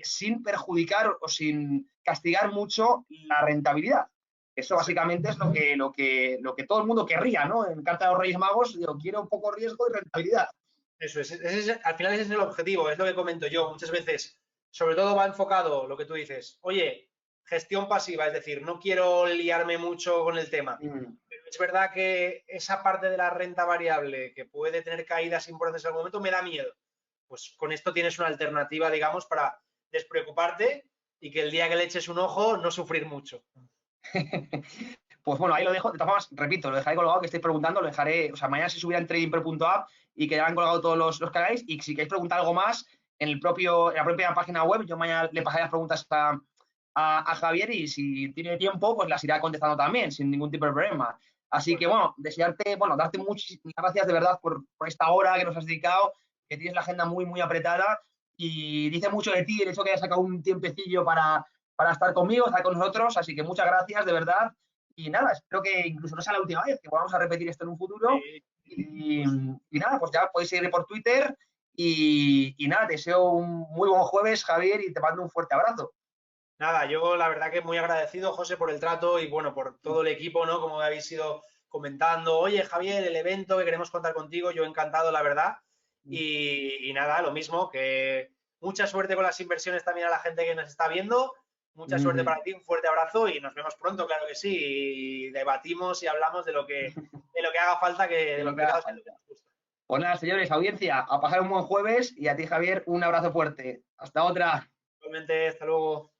sin perjudicar o sin castigar mucho la rentabilidad. Eso Eso es. básicamente es lo que todo el mundo querría, ¿no? En Carta de los Reyes Magos, digo, quiero un poco riesgo y rentabilidad. Eso es. Al final ese es el objetivo, es lo que comento yo. Muchas veces, sobre todo va enfocado lo que tú dices. Oye, gestión pasiva, es decir, no quiero liarme mucho con el tema. Mm. Pero es verdad que esa parte de la renta variable que puede tener caídas importantes en algún momento me da miedo. Pues con esto tienes una alternativa, digamos, para despreocuparte y que el día que le eches un ojo no sufrir mucho. Pues bueno, ahí lo dejo. De todas formas, repito, lo dejaré colgado, que estáis preguntando, lo dejaré, o sea, mañana se subirá en tradingpro.app y quedarán colgados todos los que hagáis. Y si queréis preguntar algo más, en la propia página web, yo mañana le pasaré las preguntas a Javier y si tiene tiempo, pues las irá contestando también, sin ningún tipo de problema. Así que bueno, desearte, bueno, darte muchísimas gracias de verdad por esta hora que nos has dedicado, que tienes la agenda muy, muy apretada y dice mucho de ti el hecho que hayas sacado un tiempecillo para estar conmigo, estar con nosotros. Así que muchas gracias, de verdad. Y nada, espero que incluso no sea la última vez, que vamos a repetir esto en un futuro. Y, y nada, pues ya podéis seguir por Twitter. Y nada, te deseo un muy buen jueves, Javier, y te mando un fuerte abrazo. Nada, yo la verdad que muy agradecido, José, por el trato y bueno, por todo el equipo, ¿no? Como habéis ido comentando, oye, Javier, el evento que queremos contar contigo, yo encantado, la verdad. Y nada, lo mismo, que mucha suerte con las inversiones también a la gente que nos está viendo. Mucha suerte para ti, un fuerte abrazo y nos vemos pronto, claro que sí. Y debatimos y hablamos de lo que haga falta, que de De los lo que haga pecados que nos falta. gusta. Pues nada, señores, audiencia, a pasar un buen jueves y a ti, Javier, un abrazo fuerte. Hasta otra. Igualmente, hasta luego.